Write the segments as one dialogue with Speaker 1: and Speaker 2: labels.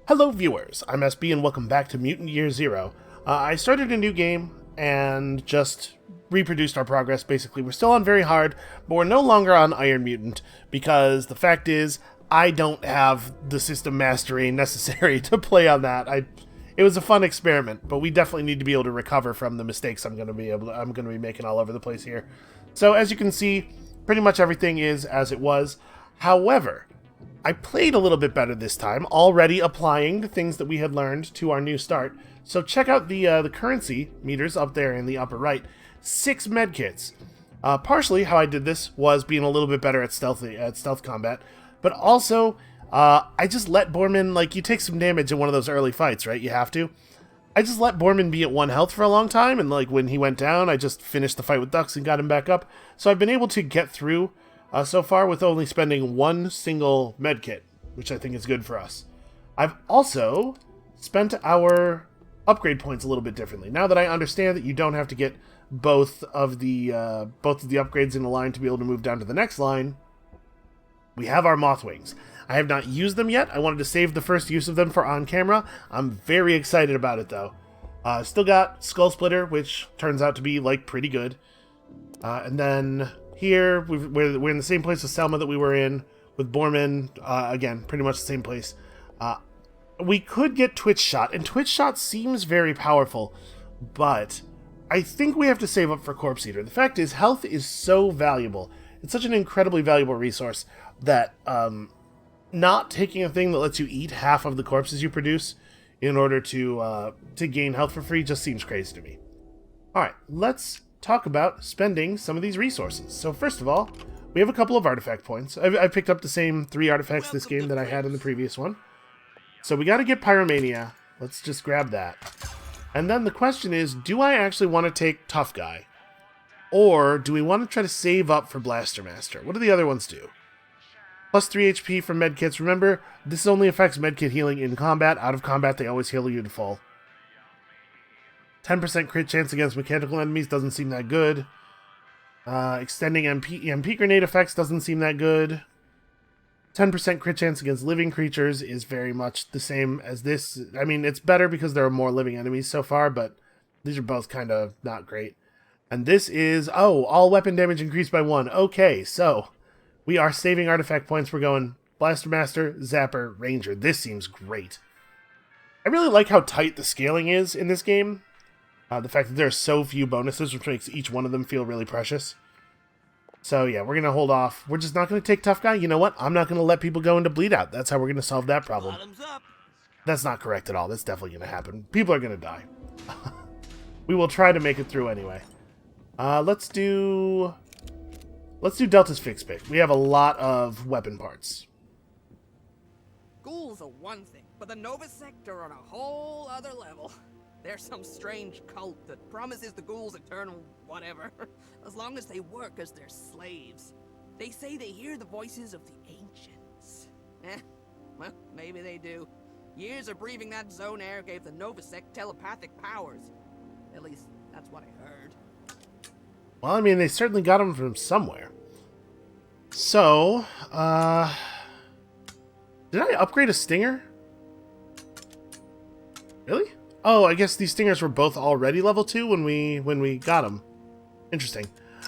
Speaker 1: Hello viewers, I'm SB and welcome back to Mutant Year Zero. I started a new game and just reproduced our progress basically. We're still on very hard, but we're no longer on Iron Mutant because the fact is I don't have the system mastery necessary to play on that. It was a fun experiment, but we definitely need to be able to recover from the mistakes I'm going to be making all over the place here. So as you can see, pretty much everything is as it was. However, I played a little bit better this time, already applying the things that we had learned to our new start. So check out the currency meters up there in the upper right. 6 medkits. Partially how I did this was being a little bit better at stealth combat, but also I just let Borman, like, you take some damage in one of those early fights, right? You have to. I just let Borman be at 1 health for a long time, and like when he went down, I just finished the fight with Ducks and got him back up. So I've been able to get through so far with only spending 1 single medkit, which I think is good for us. I've also spent our upgrade points a little bit differently. Now that I understand that you don't have to get both of the upgrades in a line to be able to move down to the next line, we have our moth wings. I have not used them yet. I wanted to save the first use of them for on camera. I'm very excited about it though. Still got Skull Splitter, which turns out to be like pretty good. And then here, we're in the same place as Selma that we were in with Borman. Again, pretty much the same place. We could get Twitch Shot, and Twitch Shot seems very powerful, but I think we have to save up for Corpse Eater. The fact is, health is so valuable. It's such an incredibly valuable resource that not taking a thing that lets you eat half of the corpses you produce in order to gain health for free just seems crazy to me. Alright, let's talk about spending some of these resources. So first of all, we have a couple of artifact points. I picked up the same 3 artifacts this game that I had in the previous one. So we got to get Pyromania. Let's just grab that. And then the question is, do I actually want to take Tough Guy? Or do we want to try to save up for Blaster Master? What do the other ones do? Plus 3 HP from medkits. Remember, this only affects medkit healing in combat. Out of combat, they always heal you to full. 10% crit chance against mechanical enemies doesn't seem that good. Extending EMP grenade effects doesn't seem that good. 10% crit chance against living creatures is very much the same as this. I mean, it's better because there are more living enemies so far, but these are both kind of not great. And this is, oh, all weapon damage increased by 1. Okay, so we are saving artifact points. We're going Blaster Master, Zapper, Ranger. This seems great. I really like how tight the scaling is in this game. The fact that there are so few bonuses, which makes each one of them feel really precious. So yeah, we're going to hold off. We're just not going to take Tough Guy. You know what? I'm not going to let people go into bleed out. That's how we're going to solve that problem. That's not correct at all. That's definitely going to happen. People are going to die. We will try to make it through anyway. Let's do Delta's Fix Pick. We have a lot of weapon parts.
Speaker 2: Ghouls are one thing, but the Nova Sect are on a whole other level. They're some strange cult that promises the ghouls eternal whatever, as long as they work as their slaves. They say they hear the voices of the ancients. Well, maybe they do. Years of breathing that zone air gave the Nova Sect telepathic powers. At least, that's what I heard.
Speaker 1: Well, I mean, they certainly got them from somewhere. So, did I upgrade a Stinger? Really? Oh, I guess these Stingers were both already level 2 when we got them. Interesting.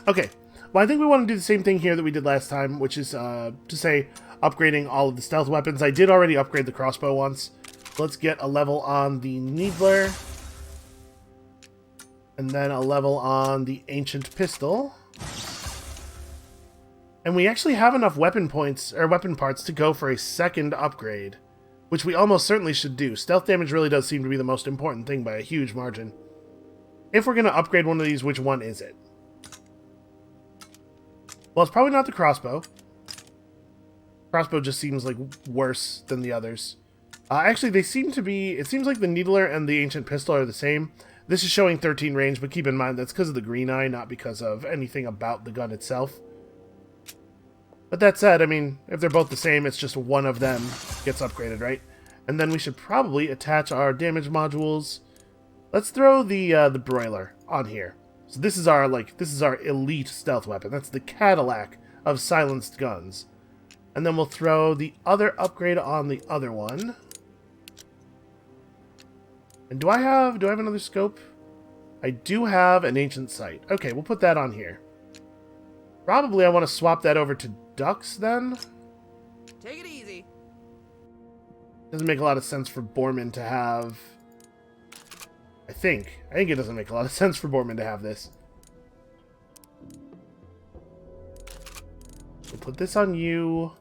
Speaker 1: Okay. Well, I think we want to do the same thing here that we did last time, which is to say upgrading all of the stealth weapons. I did already upgrade the crossbow once. Let's get a level on the Needler. And then a level on the Ancient Pistol. And we actually have enough weapon points, or weapon parts, to go for a second upgrade. Which we almost certainly should do. Stealth damage really does seem to be the most important thing by a huge margin. If we're going to upgrade one of these, which one is it? Well, it's probably not the crossbow. Crossbow just seems like worse than the others. Actually, they seem to be... It seems like the Needler and the Ancient Pistol are the same. This is showing 13 range, but keep in mind that's because of the green eye, not because of anything about the gun itself. But that said, I mean, if they're both the same, it's just one of them gets upgraded, right? And then we should probably attach our damage modules. Let's throw the broiler on here. So this is our elite stealth weapon. That's the Cadillac of silenced guns. And then we'll throw the other upgrade on the other one. And do I have another scope? I do have an ancient sight. Okay, we'll put that on here. Probably I want to swap that over to ducks then.
Speaker 2: Take it easy.
Speaker 1: Doesn't make a lot of sense for Borman to have... I think it doesn't make a lot of sense for Borman to have this. We'll put this on you.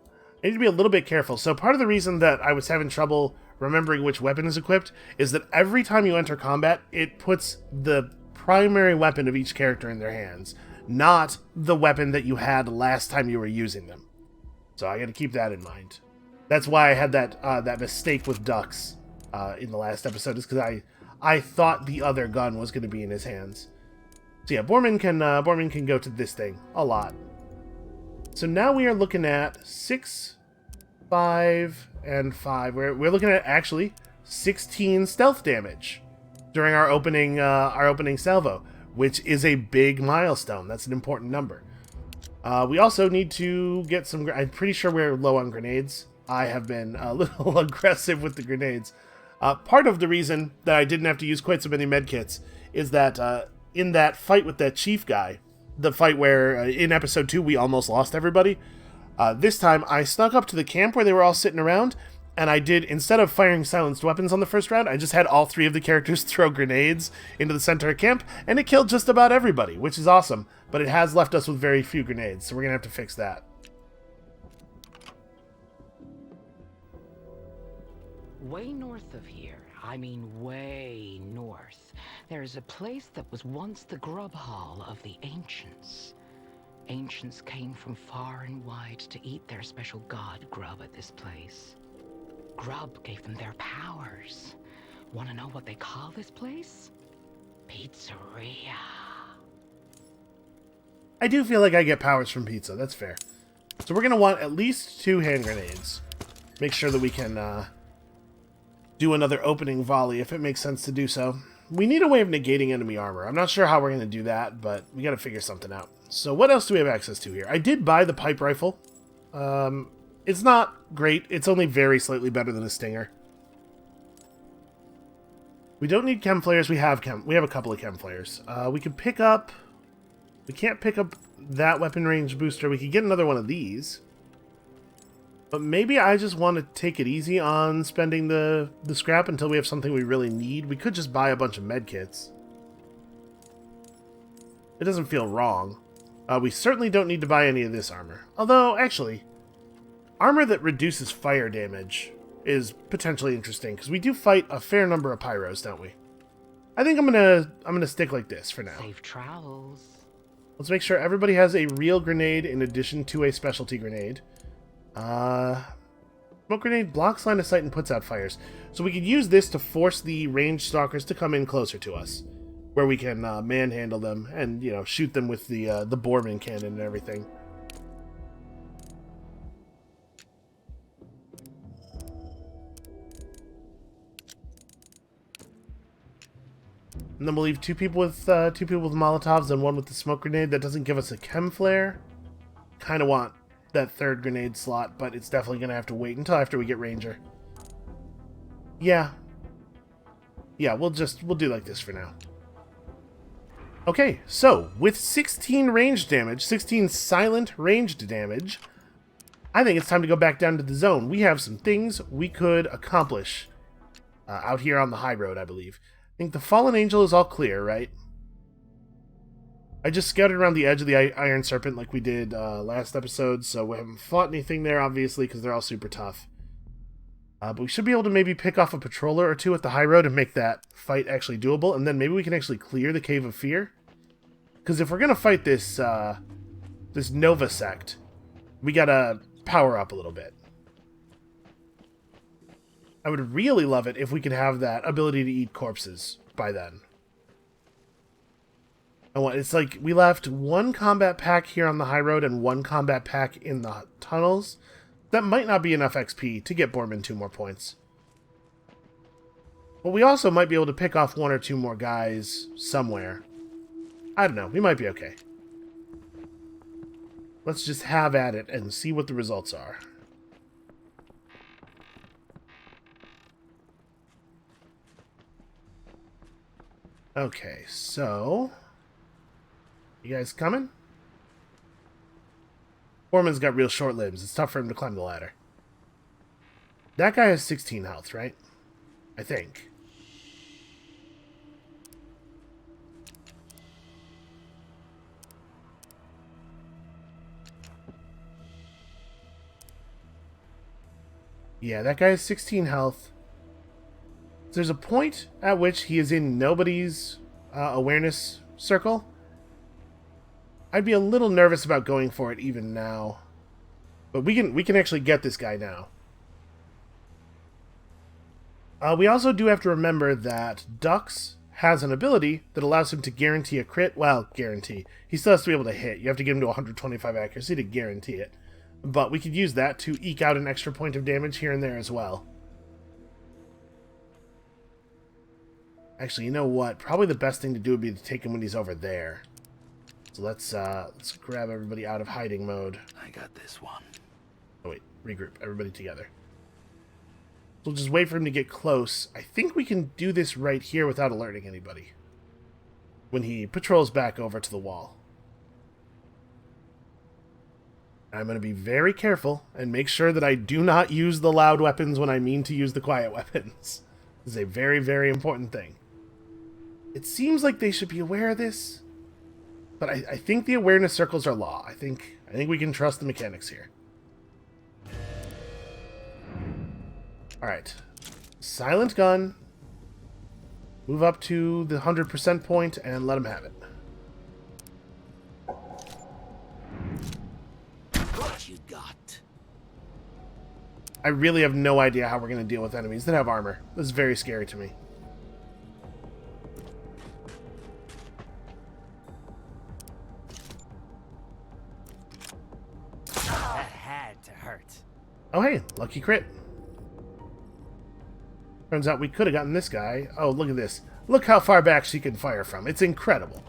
Speaker 1: I need to be a little bit careful. So part of the reason that I was having trouble remembering which weapon is equipped is that every time you enter combat, it puts the primary weapon of each character in their hands, not the weapon that you had last time you were using them. So I got to keep that in mind. That's why I had that mistake with ducks in the last episode, is because I thought the other gun was going to be in his hands. So yeah, Borman can go to this thing a lot. So now we are looking at 6, 5, and 5. We're looking at actually 16 stealth damage during our opening salvo, which is a big milestone. That's an important number. We also need to get some... I'm pretty sure we're low on grenades. I have been a little aggressive with the grenades. Part of the reason that I didn't have to use quite so many medkits is that in that fight with that chief guy, the fight where in episode 2 we almost lost everybody, this time I snuck up to the camp where they were all sitting around, and I did, instead of firing silenced weapons on the first round, I just had all 3 of the characters throw grenades into the center of camp, and it killed just about everybody, which is awesome, but it has left us with very few grenades, so we're going to have to fix that.
Speaker 3: Way north of here, I mean way north, there is a place that was once the grub hall of the ancients. Ancients came from far and wide to eat their special god grub at this place. Grub gave them their powers. Want to know what they call this place? Pizzeria.
Speaker 1: I do feel like I get powers from pizza, that's fair. So we're going to want at least 2 hand grenades. Make sure that we can do another opening volley if it makes sense to do so. We need a way of negating enemy armor. I'm not sure how we're going to do that, but we got to figure something out. So what else do we have access to here? I did buy the pipe rifle. It's not great. It's only very slightly better than a stinger. We don't need chem flares. We have a couple of chem flares. We could pick up... We can't pick up that weapon range booster. We could get another one of these. But maybe I just want to take it easy on spending the scrap until we have something we really need. We could just buy a bunch of medkits. It doesn't feel wrong. We certainly don't need to buy any of this armor. Although, actually, armor that reduces fire damage is potentially interesting, because we do fight a fair number of pyros, don't we? I think I'm gonna stick like this for now.
Speaker 3: Safe travels.
Speaker 1: Let's make sure everybody has a real grenade in addition to a specialty grenade. Smoke grenade blocks line of sight and puts out fires. So we could use this to force the ranged stalkers to come in closer to us, where we can manhandle them and, you know, shoot them with the Borman cannon and everything. And then we'll leave two people with Molotovs and one with the smoke grenade. That doesn't give us a chem flare. Kind of want that third grenade slot, but it's definitely going to have to wait until after we get Ranger. Yeah, we'll do like this for now. Okay, so with 16 ranged damage, 16 silent ranged damage, I think it's time to go back down to the zone. We have some things we could accomplish out here on the high road, I believe. I think the Fallen Angel is all clear, right? I just scouted around the edge of the Iron Serpent like we did last episode, so we haven't fought anything there, obviously, because they're all super tough. But we should be able to maybe pick off a patroller or two at the high road and make that fight actually doable, and then maybe we can actually clear the Cave of Fear. Because if we're going to fight this this Nova sect, we gotta power up a little bit. I would really love it if we could have that ability to eat corpses by then. It's like we left one combat pack here on the high road and one combat pack in the tunnels. That might not be enough XP to get Borman 2 more points. But we also might be able to pick off 1 or 2 more guys somewhere. I don't know. We might be okay. Let's just have at it and see what the results are. Okay, so... You guys coming? Foreman's got real short limbs. It's tough for him to climb the ladder. That guy has 16 health, right? I think. Yeah, that guy has 16 health. There's a point at which he is in nobody's awareness circle. I'd be a little nervous about going for it even now. But we can actually get this guy now. We also do have to remember that Dux has an ability that allows him to guarantee a crit. Well, guarantee. He still has to be able to hit. You have to get him to 125 accuracy to guarantee it. But we could use that to eke out an extra point of damage here and there as well. Actually, you know what? Probably the best thing to do would be to take him when he's over there. So let's grab everybody out of hiding mode.
Speaker 4: I got this one.
Speaker 1: Oh wait, regroup. Everybody together. We'll just wait for him to get close. I think we can do this right here without alerting anybody. When he patrols back over to the wall. I'm going to be very careful and make sure that I do not use the loud weapons when I mean to use the quiet weapons. This is a very, very important thing. It seems like they should be aware of this, but I think the awareness circles are law. I think we can trust the mechanics here. Alright. Silent gun. Move up to the 100% point and let him have it.
Speaker 4: What you got?
Speaker 1: I really have no idea how we're going to deal with enemies that have armor. This is very scary to me.
Speaker 4: That had to hurt.
Speaker 1: Oh hey, lucky crit. Turns out we could have gotten this guy. Oh, look at this. Look how far back she can fire from. It's incredible.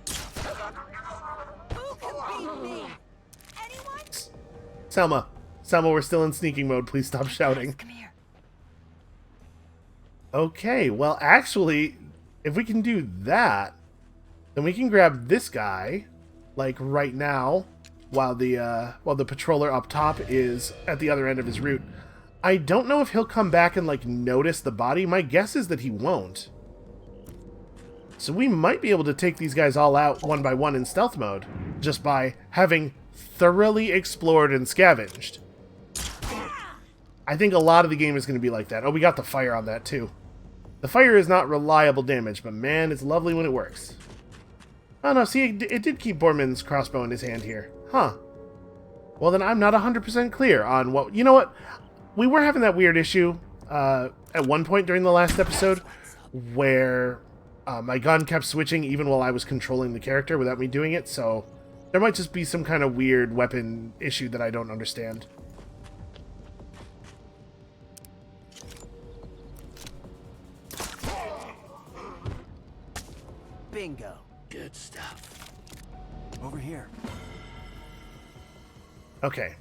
Speaker 2: Who can beat me? Anyone?
Speaker 1: Selma, we're still in sneaking mode. Please stop shouting.
Speaker 2: Come here.
Speaker 1: Okay, well, actually, if we can do that, then we can grab this guy, like right now, while the patroller up top is at the other end of his route. I don't know if he'll come back and like notice the body. My guess is that he won't. So we might be able to take these guys all out one by one in stealth mode, just by having thoroughly explored and scavenged. I think a lot of the game is going to be like that. Oh, we got the fire on that too. The fire is not reliable damage, but man, it's lovely when it works. Oh no, see, it did keep Borman's crossbow in his hand here. Huh. Well, then I'm not 100% clear on what... You know what? We were having that weird issue at one point during the last episode where my gun kept switching even while I was controlling the character without me doing it, so there might just be some kind of weird weapon issue that I don't understand.
Speaker 4: Bingo. Good stuff. Over here.
Speaker 1: Okay.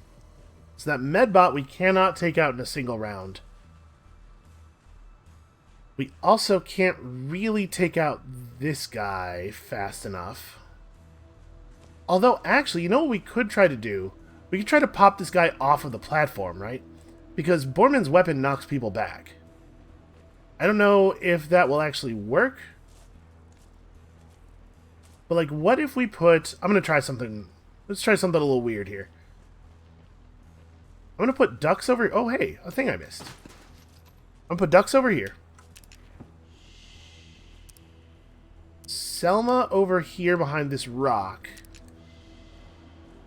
Speaker 1: So that medbot we cannot take out in a single round. We also can't really take out this guy fast enough. Although, actually, you know what we could try to do? We could try to pop this guy off of the platform, right? Because Borman's weapon knocks people back. I don't know if that will actually work. But, like, what if we put... I'm going to try something... Let's try something a little weird here. I'm going to put Dux over... Oh, hey, a thing I missed. I'm going to put Dux over here. Selma over here behind this rock.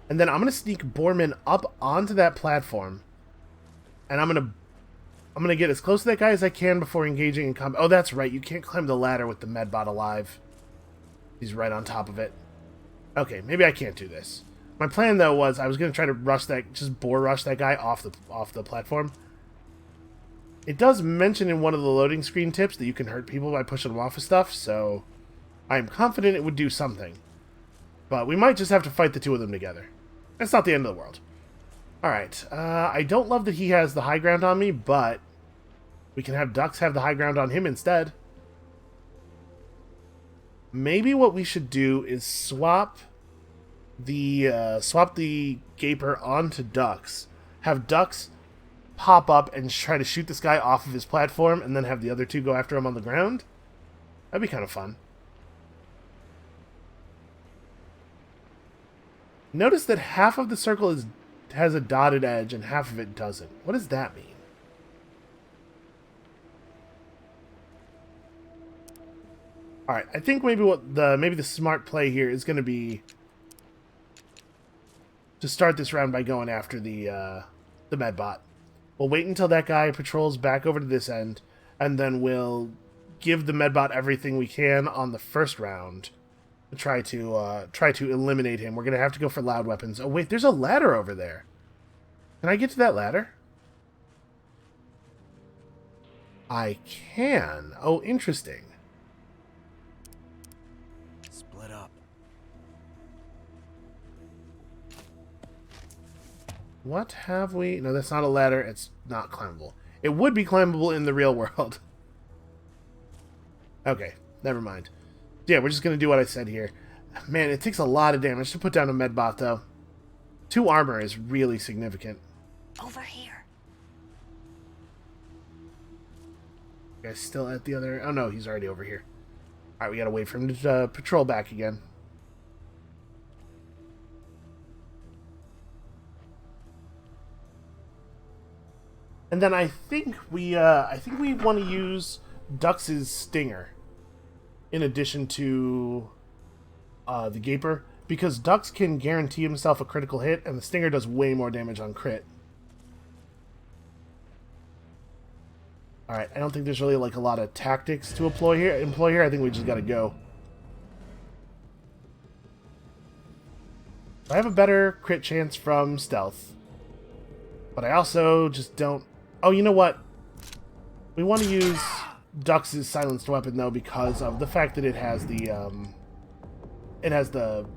Speaker 1: And then I'm going to sneak Borman up onto that platform. And I'm going to get as close to that guy as I can before engaging in combat. Oh, that's right. You can't climb the ladder with the medbot alive. He's right on top of it. Okay, maybe I can't do this. My plan, though, was I was going to try to rush that, just bore rush that guy off the platform. It does mention in one of the loading screen tips that you can hurt people by pushing them off of stuff, so I'm confident it would do something. But we might just have to fight the two of them together. That's not the end of the world. Alright, I don't love that he has the high ground on me, but We can have ducks have the high ground on him instead. Maybe what we should do is swap the gaper onto ducks. Have ducks pop up and try to shoot this guy off of his platform, and then have the other two go after him on the ground. That'd be kind of fun. Notice that half of the circle has a dotted edge and half of it doesn't. What does that mean? Alright, I think maybe the smart play here is going to be to start this round by going after the medbot. We'll wait until that guy patrols back over to this end, and then we'll give the medbot everything we can on the first round to try to eliminate him. We're going to have to go for loud weapons. Oh wait, there's a ladder over there. Can I get to that ladder? I can. Oh, interesting.
Speaker 4: Split up.
Speaker 1: What have we... No, that's not a ladder. It's not climbable. It would be climbable in the real world. Okay, never mind. Yeah, we're just going to do what I said here. Man, it takes a lot of damage to put down a medbot, though. 2 armor is really significant.
Speaker 5: Over here.
Speaker 1: You guys still at the other... Oh, no, he's already over here. Alright, we gotta wait for him to patrol back again. And then I think we want to use Dux's Stinger in addition to the Gaper, because Dux can guarantee himself a critical hit, and the Stinger does way more damage on crit. Alright, I don't think there's really like a lot of tactics to employ here. I think we just gotta go. I have a better crit chance from stealth, but I also just don't... Oh, you know what? We want to use Dux's silenced weapon, though, because of the fact that it has the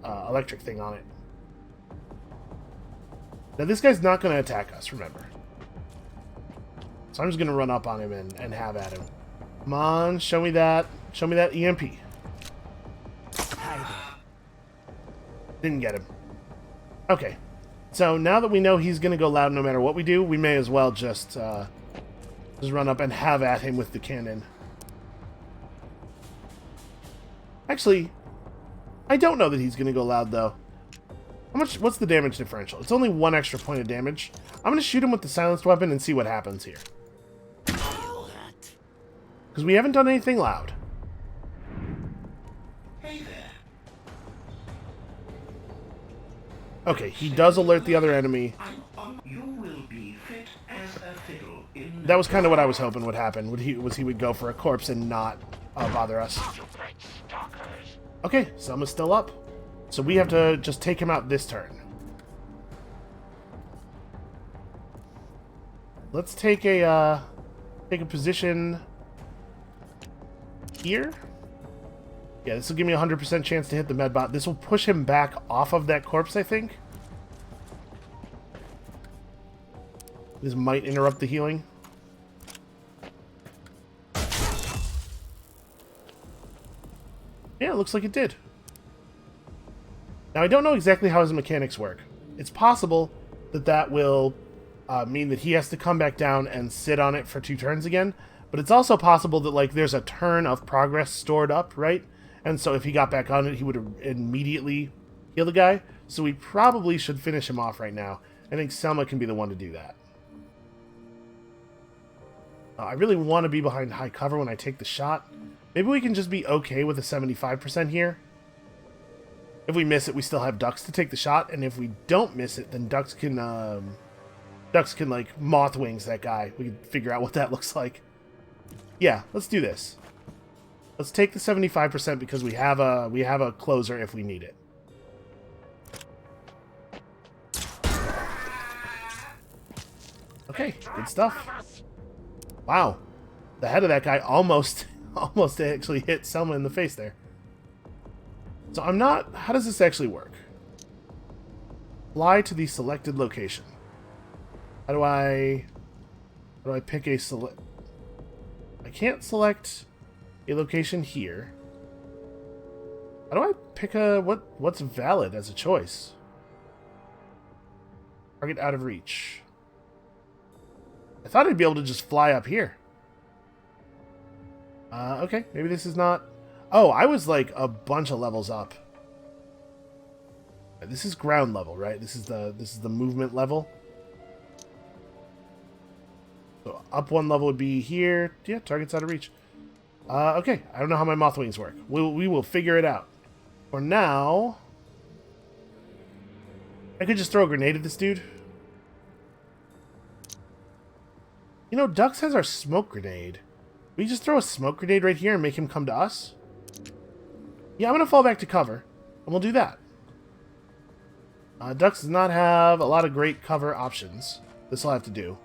Speaker 1: electric thing on it. Now, this guy's not going to attack us, remember. So I'm just going to run up on him and have at him. Come on, show me that. Show me that EMP. Didn't get him. Okay. So now that we know he's going to go loud no matter what we do, we may as well just run up and have at him with the cannon. Actually, I don't know that he's going to go loud, though. What's the damage differential? It's only 1 extra point of damage. I'm going to shoot him with the silenced weapon and see what happens here. Because we haven't done anything loud. Okay, he does alert the other enemy. That was kind of what I was hoping would happen. He would go for a corpse and not bother us. Okay, Selma's still up. So we have to just take him out this turn. Let's take a position here. Yeah, this will give me a 100% chance to hit the medbot. This will push him back off of that corpse, I think. This might interrupt the healing. Yeah, it looks like it did. Now, I don't know exactly how his mechanics work. It's possible that that will mean that he has to come back down and sit on it for 2 turns again. But it's also possible that, like, there's a turn of progress stored up, right? And so if he got back on it, he would immediately heal the guy. So we probably should finish him off right now. I think Selma can be the one to do that. I really want to be behind high cover when I take the shot. Maybe we can just be okay with a 75% here. If we miss it, we still have Dux to take the shot. And if we don't miss it, then Dux can like, moth wings that guy. We can figure out what that looks like. Yeah, let's do this. Let's take the 75% because we have a closer if we need it. Okay, good stuff. Wow, the head of that guy almost actually hit Selma in the face there. So I'm not... How does this actually work? Fly to the selected location. How do I pick a select... I can't select a location here. How do I pick a... what's valid as a choice? Target out of reach. I thought I'd be able to just fly up here. Okay, maybe this is not... Oh, I was like a bunch of levels up. This is ground level, right? This is the movement level. So up one level would be here. Yeah, target's out of reach. Okay, I don't know how my moth wings work. We will figure it out. For now, I could just throw a grenade at this dude. You know, Dux has our smoke grenade. We just throw a smoke grenade right here and make him come to us? Yeah, I'm going to fall back to cover, and we'll do that. Dux does not have a lot of great cover options. This will have to do.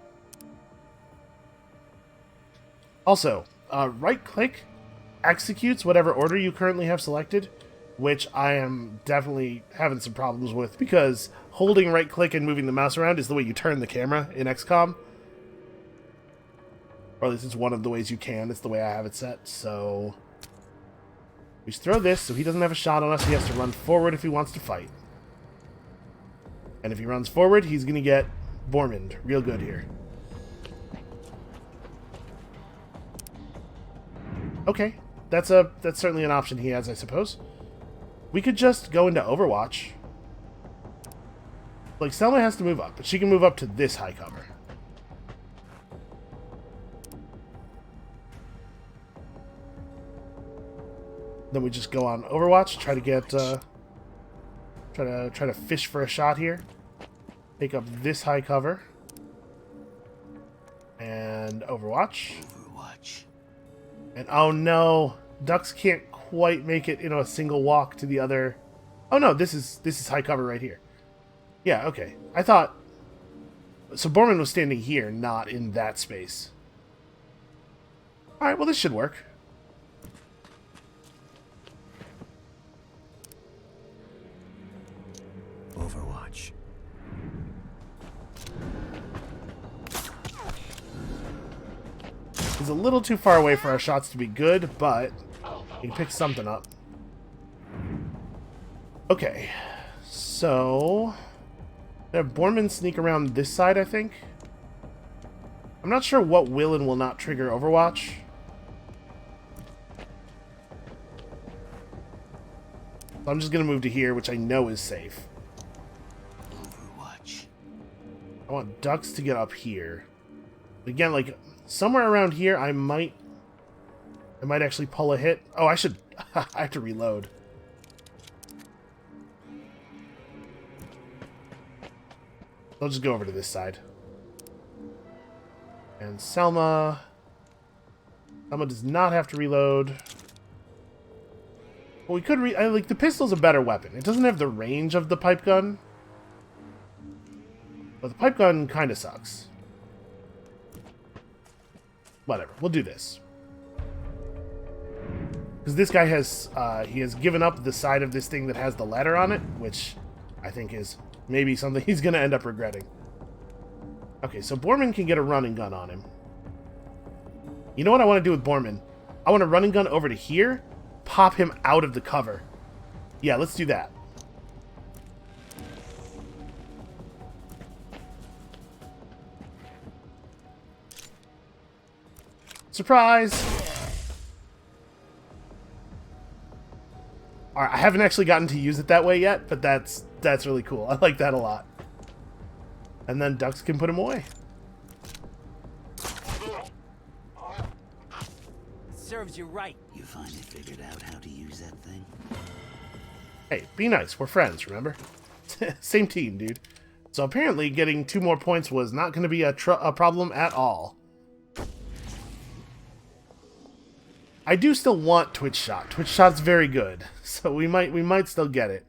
Speaker 1: Also, right-click executes whatever order you currently have selected, which I am definitely having some problems with, because holding right-click and moving the mouse around is the way you turn the camera in XCOM. Or at least it's one of the ways you can. It's the way I have it set, so... We just throw this so he doesn't have a shot on us. He has to run forward if he wants to fight. And if he runs forward, he's going to get Bormaned real good here. Okay, that's certainly an option he has, I suppose. We could just go into Overwatch. Like, Selma has to move up, but she can move up to this high cover. Then we just go on Overwatch, try to get, try to fish for a shot here. Take up this high cover. And Overwatch. And oh no, Dux can't quite make it, a single walk to the other. Oh no, this is high cover right here. Yeah, okay. I thought so. Borman was standing here, not in that space. All right, well this should work.
Speaker 4: Overwatch.
Speaker 1: He's a little too far away for our shots to be good, but he can pick something up. Okay, so have Borman sneak around this side, I think. I'm not sure what will and will not trigger Overwatch. So I'm just gonna move to here, which I know is safe.
Speaker 4: Overwatch.
Speaker 1: I want Dux to get up here. Again, like somewhere around here, I might actually pull a hit. Oh, I should. I have to reload. I'll just go over to this side. And Selma does not have to reload. Well, we could like the pistol's a better weapon. It doesn't have the range of the pipe gun, but the pipe gun kind of sucks. Whatever, we'll do this. Because this guy has, he has given up the side of this thing that has the ladder on it, which I think is maybe something he's going to end up regretting. Okay, so Borman can get a running gun on him. You know what I want to do with Borman? I want to running gun over to here, pop him out of the cover. Yeah, let's do that. Surprise! Alright, I haven't actually gotten to use it that way yet, but that's really cool. I like that a lot. And then Dux can put him away.
Speaker 4: Serves you right. You finally figured out how to use that thing?
Speaker 1: Hey, be nice. We're friends, remember? Same team, dude. So apparently getting 2 more points was not going to be a problem at all. I do still want Twitch Shot. Twitch Shot's very good, so we might still get it.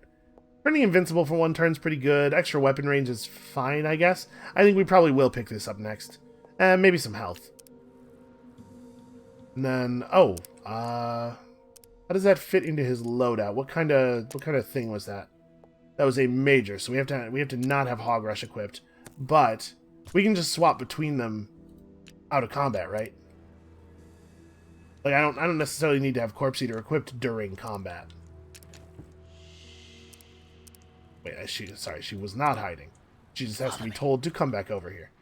Speaker 1: Turning invincible for 1 turn's pretty good. Extra weapon range is fine, I guess. I think we probably will pick this up next. Maybe some health. And then, oh, how does that fit into his loadout? What kind of thing was that? That was a major, so we have to not have Hog Rush equipped, but we can just swap between them out of combat, right? Like, I don't necessarily need to have Corpse Eater equipped during combat. Wait, sorry, she was not hiding. She just has to be told to come back over here.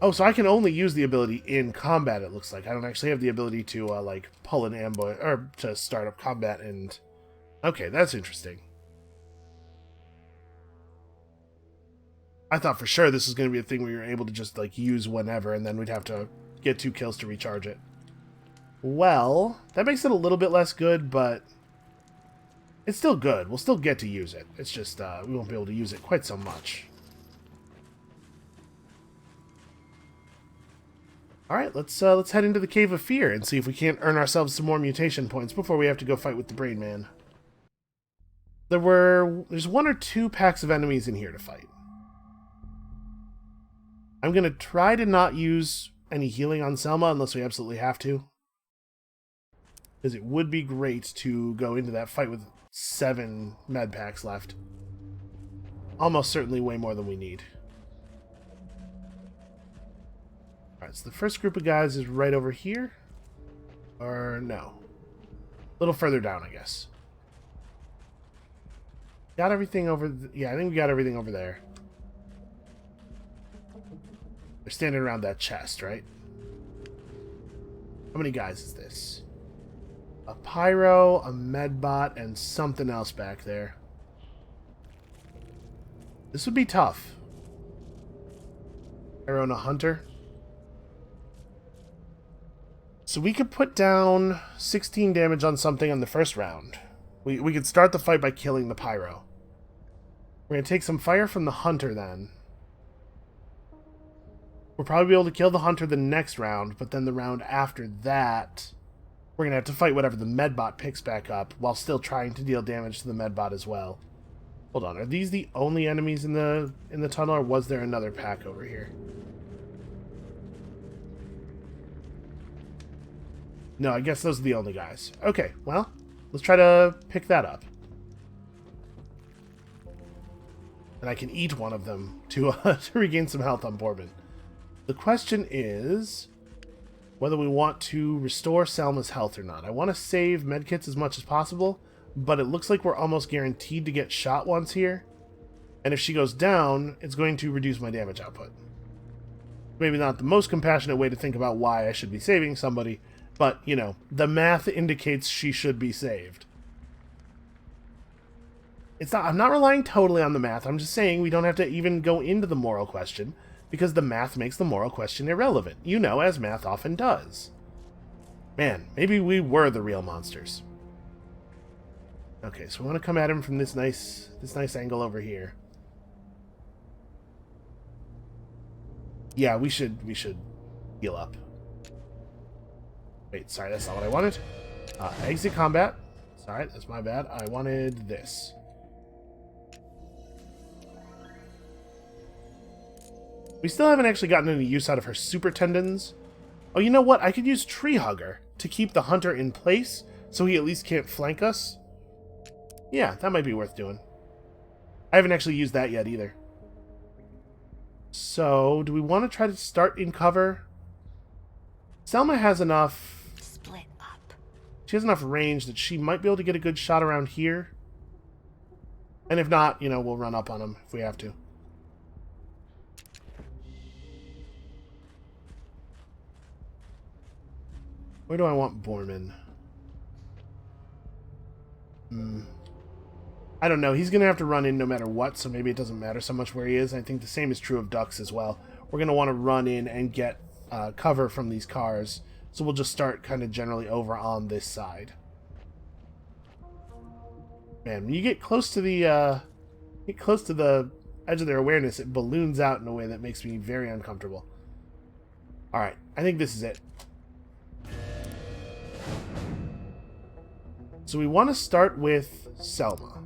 Speaker 1: Oh, so I can only use the ability in combat, it looks like. I don't actually have the ability to, like, pull an ambush, or to start up combat and... Okay, that's interesting. I thought for sure this was going to be a thing where you're able to just, like, use whenever, and then we'd have to get 2 kills to recharge it. Well, that makes it a little bit less good, but... It's still good. We'll still get to use it. It's just, we won't be able to use it quite so much. Alright, let's head into the Cave of Fear and see if we can't earn ourselves some more mutation points before we have to go fight with the Brain Man. There's 1 or 2 packs of enemies in here to fight. I'm going to try to not use any healing on Selma unless we absolutely have to. Because it would be great to go into that fight with 7 med packs left. Almost certainly way more than we need. Alright, so the first group of guys is right over here. Or no. A little further down, I guess. Got everything over... Yeah, I think we got everything over there. They're standing around that chest, right? How many guys is this? A pyro, a medbot, and something else back there. This would be tough. Pyro and a hunter. So we could put down 16 damage on something on the first round. We could start the fight by killing the pyro. We're going to take some fire from the hunter then. We'll probably be able to kill the hunter the next round, but then the round after that, we're going to have to fight whatever the medbot picks back up, while still trying to deal damage to the medbot as well. Hold on, are these the only enemies in the tunnel, or was there another pack over here? No, I guess those are the only guys. Okay, well, let's try to pick that up. And I can eat one of them to regain some health on Borbin. The question is whether we want to restore Selma's health or not. I want to save medkits as much as possible, but it looks like we're almost guaranteed to get shot once here. And if she goes down, it's going to reduce my damage output. Maybe not the most compassionate way to think about why I should be saving somebody, but, you know, the math indicates she should be saved. I'm not relying totally on the math. I'm just saying we don't have to even go into the moral question, because the math makes the moral question irrelevant. You know, as math often does. Man, maybe we were the real monsters. Okay, so we want to come at him from this nice angle over here. Yeah, we should heal up. Wait, sorry, that's not what I wanted. Exit combat. Sorry, that's my bad. I wanted this. We still haven't actually gotten any use out of her super tendons. Oh, you know what? I could use Tree Hugger to keep the hunter in place, so he at least can't flank us. Yeah, that might be worth doing. I haven't actually used that yet either. So, do we want to try to start in cover? Selma has enough...
Speaker 5: Split up.
Speaker 1: She has enough range that she might be able to get a good shot around here. And if not, you know, we'll run up on him if we have to. Where do I want Borman? I don't know. He's going to have to run in no matter what, so maybe it doesn't matter so much where he is. I think the same is true of Ducks as well. We're going to want to run in and get cover from these cars, so we'll just start kind of generally over on this side. Man, when you get close to the edge of their awareness, it balloons out in a way that makes me very uncomfortable. Alright, I think this is it. So we want to start with Selma.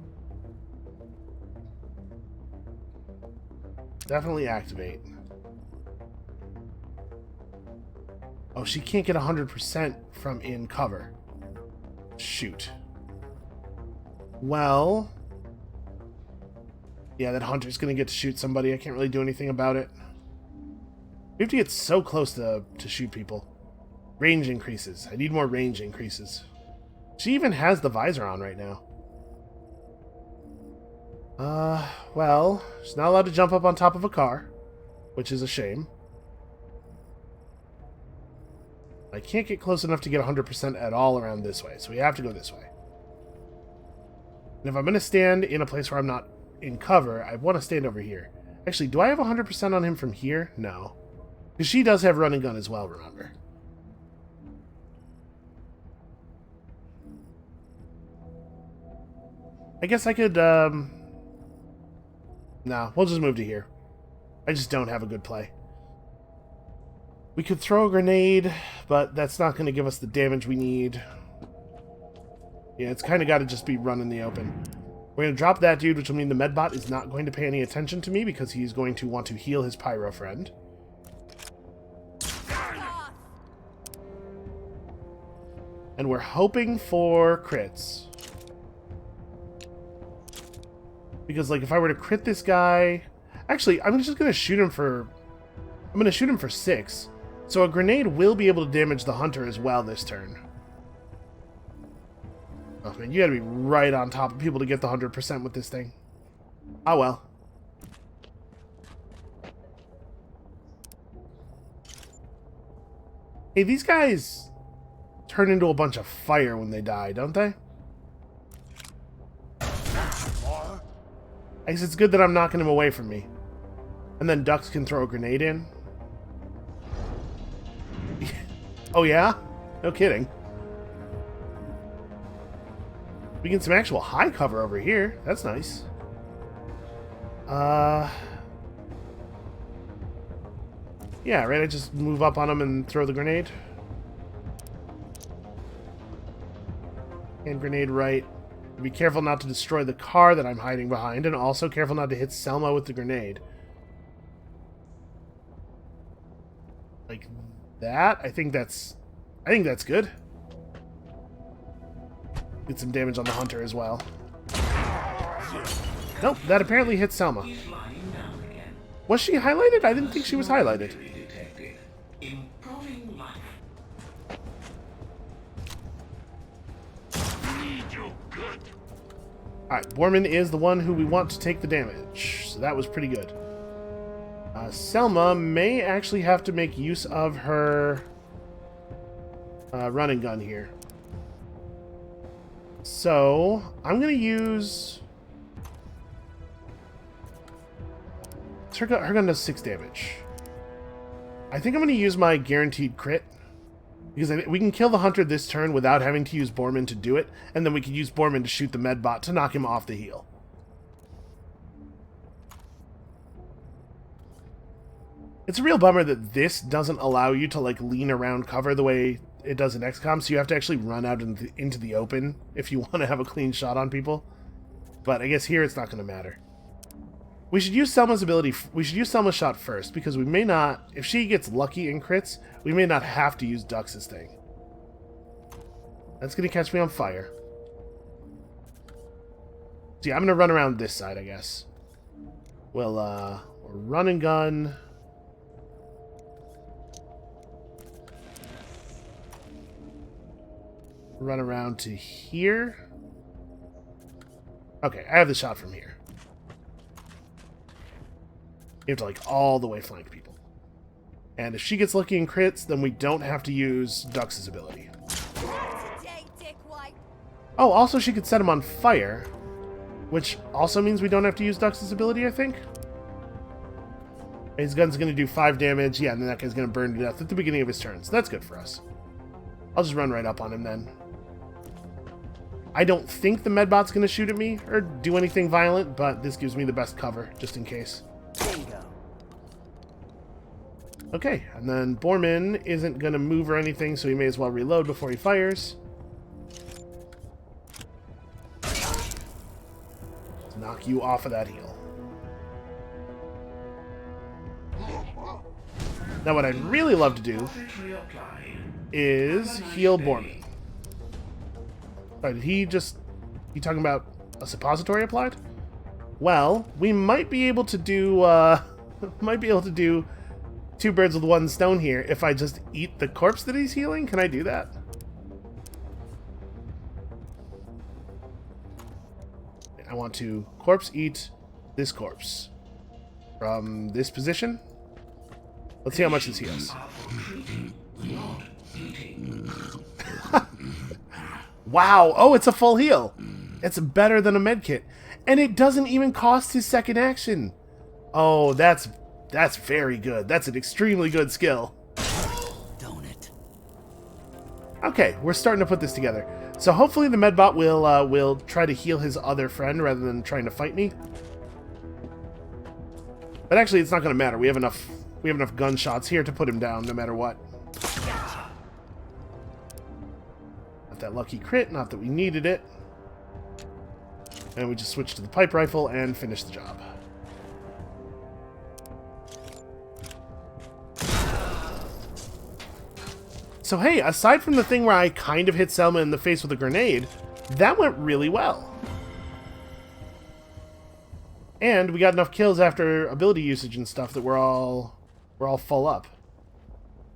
Speaker 1: Definitely activate. Oh, she can't get 100% from in cover. Shoot. Well... yeah, that hunter's going to get to shoot somebody. I can't really do anything about it. We have to get so close to shoot people. Range increases. I need more range increases. She even has the visor on right now. Well, she's not allowed to jump up on top of a car, which is a shame. I can't get close enough to get 100% at all around this way, so we have to go this way. And if I'm going to stand in a place where I'm not in cover, I want to stand over here. Actually, do I have 100% on him from here? No. Because she does have run and gun as well, remember. I guess I could, No, we'll just move to here. I just don't have a good play. We could throw a grenade, but that's not going to give us the damage we need. Yeah, it's kind of got to just be run in the open. We're going to drop that dude, which will mean the medbot is not going to pay any attention to me because he's going to want to heal his pyro friend. And we're hoping for crits. Because, like, if I were to crit this guy... Actually, I'm just going to shoot him for... I'm going to shoot him for 6. So a grenade will be able to damage the hunter as well this turn. Oh, man, you gotta be right on top of people to get the 100% with this thing. Oh, well. Hey, these guys turn into a bunch of fire when they die, don't they? I guess it's good that I'm knocking him away from me. And then ducks can throw a grenade in. Oh, yeah? No kidding. We get some actual high cover over here. That's nice. Yeah, right? I just move up on him and throw the grenade. And grenade right. Be careful not to destroy the car that I'm hiding behind, and also careful not to hit Selma with the grenade. Like that? I think that's good. Get some damage on the hunter as well. Nope, that apparently hit Selma. Was she highlighted? I didn't think she was highlighted. Alright, Borman is the one who we want to take the damage. So that was pretty good. Selma may actually have to make use of her run and gun here. So, I'm going to use... Her gun does 6 damage. I think I'm going to use my guaranteed crit. Because we can kill the hunter this turn without having to use Borman to do it. And then we can use Borman to shoot the medbot to knock him off the heal. It's a real bummer that this doesn't allow you to, like, lean around cover the way it does in XCOM, so you have to actually run out into the open if you want to have a clean shot on people. But I guess here it's not going to matter. We should use Selma's ability. We should use Selma's shot first, because we may not, if she gets lucky in crits, we may not have to use Dux's thing. That's going to catch me on fire. So yeah, I'm going to run around this side, I guess. We'll run and gun. Run around to here. Okay, I have the shot from here. You have to, like, all the way flank people. And if she gets lucky in crits, then we don't have to use Dux's ability. Oh, also she could set him on fire, which also means we don't have to use Dux's ability, I think. His gun's going to do 5 damage. Yeah, and then that guy's going to burn to death at the beginning of his turn, so that's good for us. I'll just run right up on him then. I don't think the medbot's going to shoot at me or do anything violent, but this gives me the best cover, just in case.
Speaker 4: There you go.
Speaker 1: Okay, and then Borman isn't going to move or anything, so he may as well reload before he fires. Let's knock you off of that heal. Now what I'd really love to do is heal Borman. Sorry, did he talking about a suppository applied? Well, we might be able to do, two birds with one stone here. If I just eat the corpse that he's healing, can I do that? I want to corpse eat this corpse. From this position. Let's see how much this heals. Wow! Oh, it's a full heal! It's better than a medkit. And it doesn't even cost his second action! Oh, that's very good. That's an extremely good skill.
Speaker 4: Don't it?
Speaker 1: Okay, we're starting to put this together. So hopefully the medbot will try to heal his other friend rather than trying to fight me. But actually, it's not going to matter. We have enough gunshots here to put him down no matter what. Got that lucky crit, not that we needed it. And we just switch to the pipe rifle and finish the job. So hey, aside from the thing where I kind of hit Selma in the face with a grenade, that went really well. And we got enough kills after ability usage and stuff that we're all full up.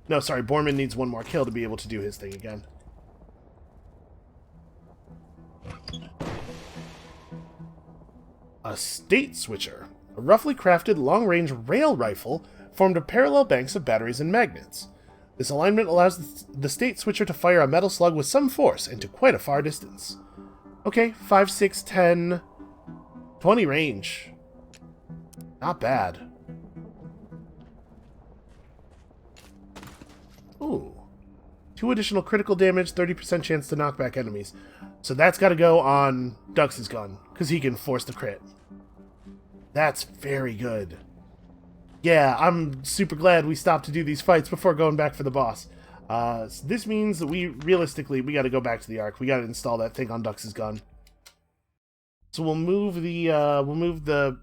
Speaker 1: No, sorry, Borman needs one more kill to be able to do his thing again. A state switcher, a roughly crafted long-range rail rifle formed of parallel banks of batteries and magnets. This alignment allows the state switcher to fire a metal slug with some force into quite a far distance. Okay, 5, 6, 10, 20 range. Not bad. Ooh. 2 additional critical damage, 30% chance to knock back enemies. So that's got to go on Dux's gun, because he can force the crit. That's very good. Yeah, I'm super glad we stopped to do these fights before going back for the boss. So this means that we got to go back to the Ark. We got to install that thing on Dux's gun. So we'll move the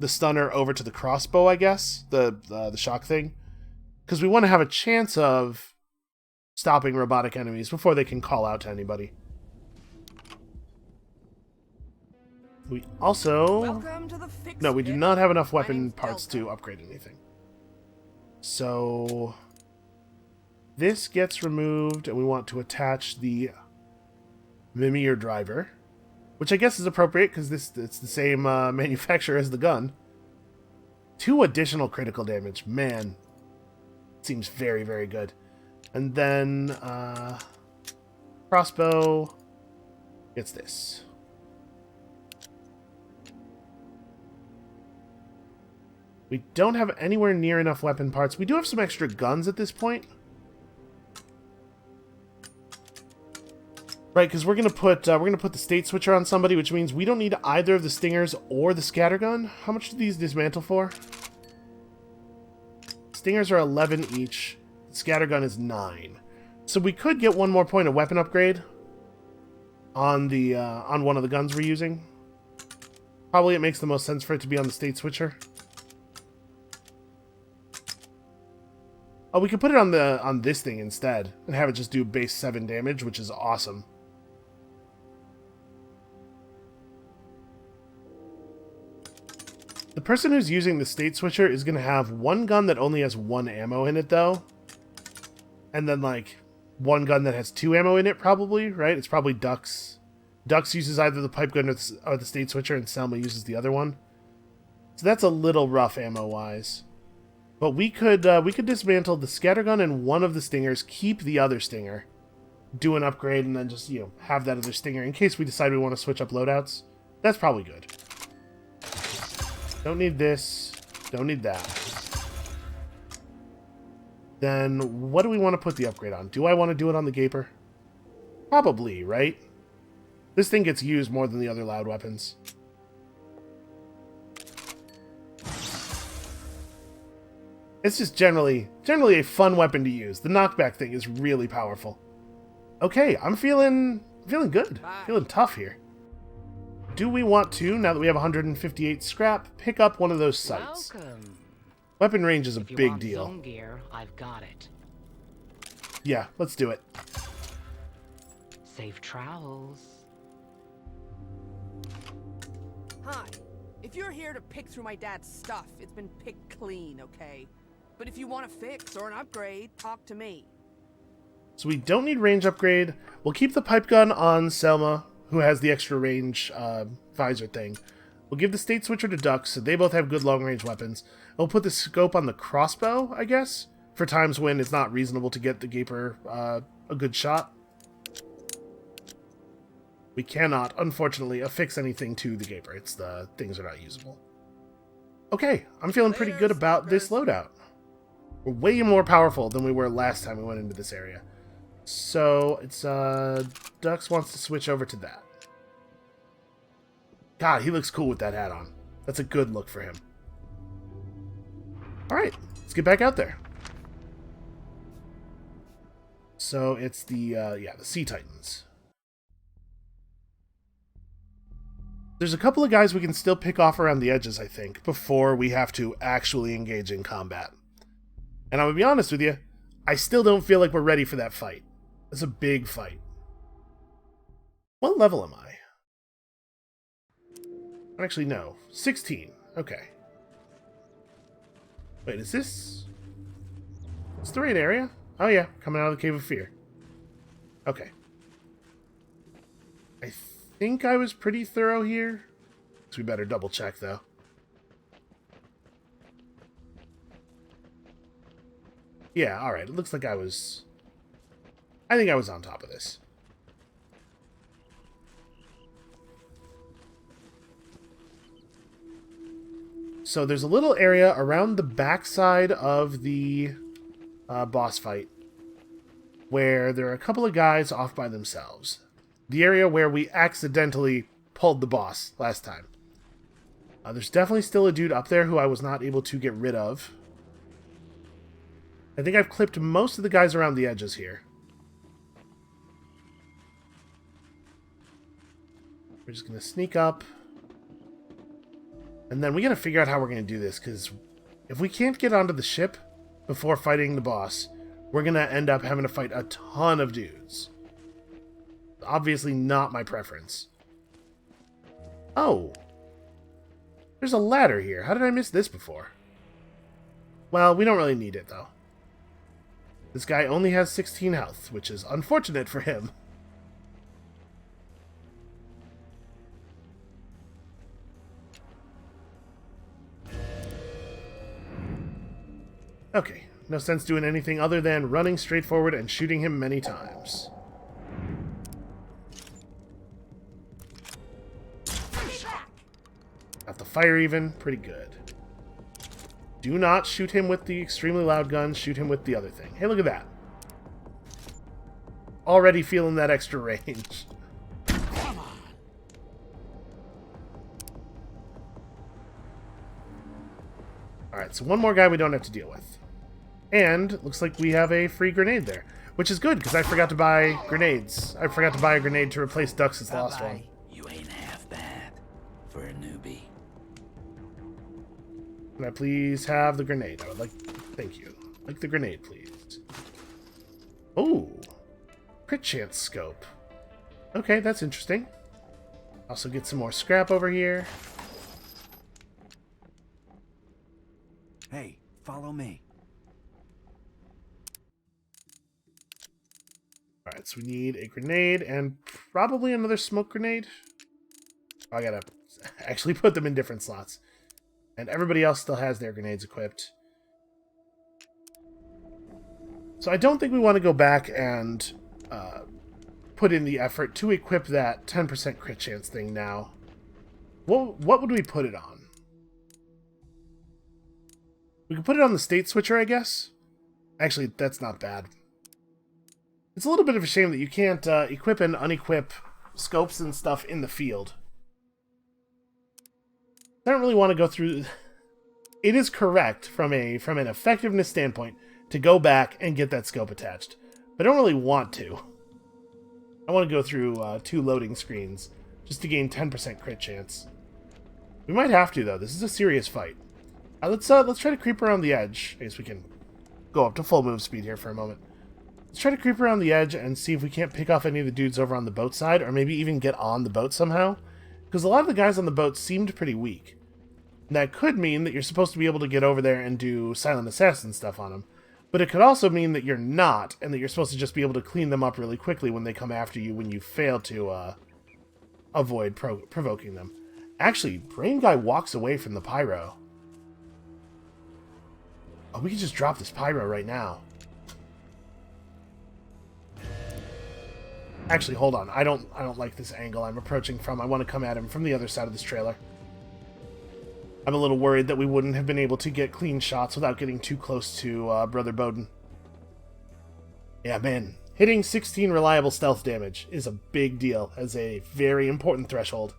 Speaker 1: stunner over to the crossbow, I guess, the shock thing, because we want to have a chance of stopping robotic enemies before they can call out to anybody. We also...
Speaker 2: Welcome to the fix
Speaker 1: No, we do
Speaker 2: pit.
Speaker 1: not have enough
Speaker 2: My
Speaker 1: weapon
Speaker 2: name's
Speaker 1: parts
Speaker 2: Delta.
Speaker 1: to upgrade anything. So this gets removed, and we want to attach the Mimir driver, which I guess is appropriate because it's the same manufacturer as the gun. 2 additional critical damage, man, seems very, very good. And then crossbow gets this. We don't have anywhere near enough weapon parts. We do have some extra guns at this point. Right, because we're gonna put the state switcher on somebody, which means we don't need either of the stingers or the scattergun. How much do these dismantle for? Stingers are 11 each. The scattergun is 9. So we could get 1 more point of weapon upgrade on the on one of the guns we're using. Probably it makes the most sense for it to be on the state switcher. Oh, we could put it on this thing instead and have it just do base 7 damage, which is awesome. The person who's using the state switcher is going to have one gun that only has 1 ammo in it, though. And then, like, 1 gun that has 2 ammo in it, probably, right? It's probably Dux. Dux uses either the pipe gun or the state switcher, and Selma uses the other one. So that's a little rough ammo-wise. But we could dismantle the scattergun and 1 of the stingers, keep the other stinger, do an upgrade, and then just, have that other stinger in case we decide we want to switch up loadouts. That's probably good. Don't need this. Don't need that. Then, what do we want to put the upgrade on? Do I want to do it on the Gaper? Probably, right? This thing gets used more than the other loud weapons. It's just generally a fun weapon to use. The knockback thing is really powerful. Okay, I'm feeling good. Feeling tough here. Do we want to, now that we have 158 scrap, pick up one of those sights?
Speaker 3: Welcome.
Speaker 1: Weapon range is a
Speaker 3: If you
Speaker 1: big
Speaker 3: want
Speaker 1: deal.
Speaker 3: zone gear, I've got it.
Speaker 1: Yeah, let's do it.
Speaker 3: Safe travels.
Speaker 2: Hi. If you're here to pick through my dad's stuff, it's been picked clean, okay? But if you want a fix or an upgrade, talk to me.
Speaker 1: So we don't need range upgrade. We'll keep the pipe gun on Selma, who has the extra range visor thing. We'll give the state switcher to Dux, so they both have good long-range weapons. We'll put the scope on the crossbow, I guess, for times when it's not reasonable to get the Gaper a good shot. We cannot, unfortunately, affix anything to the Gaper. It's the things are not usable. Okay, I'm feeling pretty good about this loadout. We're way more powerful than we were last time we went into this area. So, it's, Dux wants to switch over to that. God, he looks cool with that hat on. That's a good look for him. Alright, let's get back out there. So, it's the, the Sea Titans. There's a couple of guys we can still pick off around the edges, I think, before we have to actually engage in combat. And I'm gonna be honest with you, I still don't feel like we're ready for that fight. It's a big fight. What level am I? Actually, no. 16. Okay. Wait, is this... It's the right area? Oh yeah, coming out of the Cave of Fear. Okay. I think I was pretty thorough here. So we better double check, though. Yeah, alright. It looks like I think I was on top of this. So there's a little area around the backside of the boss fight where there are a couple of guys off by themselves. The area where we accidentally pulled the boss last time. There's definitely still a dude up there who I was not able to get rid of. I think I've clipped most of the guys around the edges here. We're just going to sneak up. And then we got to figure out how we're going to do this, because if we can't get onto the ship before fighting the boss, we're going to end up having to fight a ton of dudes. Obviously not my preference. Oh. There's a ladder here. How did I miss this before? Well, we don't really need it, though. This guy only has 16 health, which is unfortunate for him. Okay, no sense doing anything other than running straight forward and shooting him many times. Got the fire even, pretty good. Do not shoot him with the extremely loud gun, shoot him with the other thing. Hey, look at that. Already feeling that extra range. Come on. Alright, so one more guy we don't have to deal with. And looks like we have a free grenade there. Which is good, because I forgot to buy grenades. I forgot to buy a grenade to replace Dux's lost one.
Speaker 4: You ain't half bad for a newbie.
Speaker 1: Can I please have the grenade? I would like... Thank you. Like the grenade, please. Oh! Crit chance scope. Okay, that's interesting. Also get some more scrap over here.
Speaker 4: Hey, follow me.
Speaker 1: Alright, so we need a grenade and probably another smoke grenade. Oh, I gotta actually put them in different slots. And everybody else still has their grenades equipped. So I don't think we want to go back and put in the effort to equip that 10% crit chance thing now. What would we put it on? We could put it on the state switcher, I guess. Actually, that's not bad. It's a little bit of a shame that you can't equip and unequip scopes and stuff in the field. I don't really want to go through... It is correct from an effectiveness standpoint to go back and get that scope attached. But I don't really want to. I want to go through 2 loading screens just to gain 10% crit chance. We might have to, though. This is a serious fight. Let's try to creep around the edge. I guess we can go up to full move speed here for a moment. Let's try to creep around the edge and see if we can't pick off any of the dudes over on the boat side, or maybe even get on the boat somehow. Because a lot of the guys on the boat seemed pretty weak. That could mean that you're supposed to be able to get over there and do silent assassin stuff on them. But it could also mean that you're not, and that you're supposed to just be able to clean them up really quickly when they come after you when you fail to avoid provoking them. Actually, Brain Guy walks away from the pyro. Oh, we can just drop this pyro right now. Actually, hold on. I don't like this angle I'm approaching from. I want to come at him from the other side of this trailer. I'm a little worried that we wouldn't have been able to get clean shots without getting too close to Brother Bowden. Yeah, man. Hitting 16 reliable stealth damage is a big deal as a very important threshold.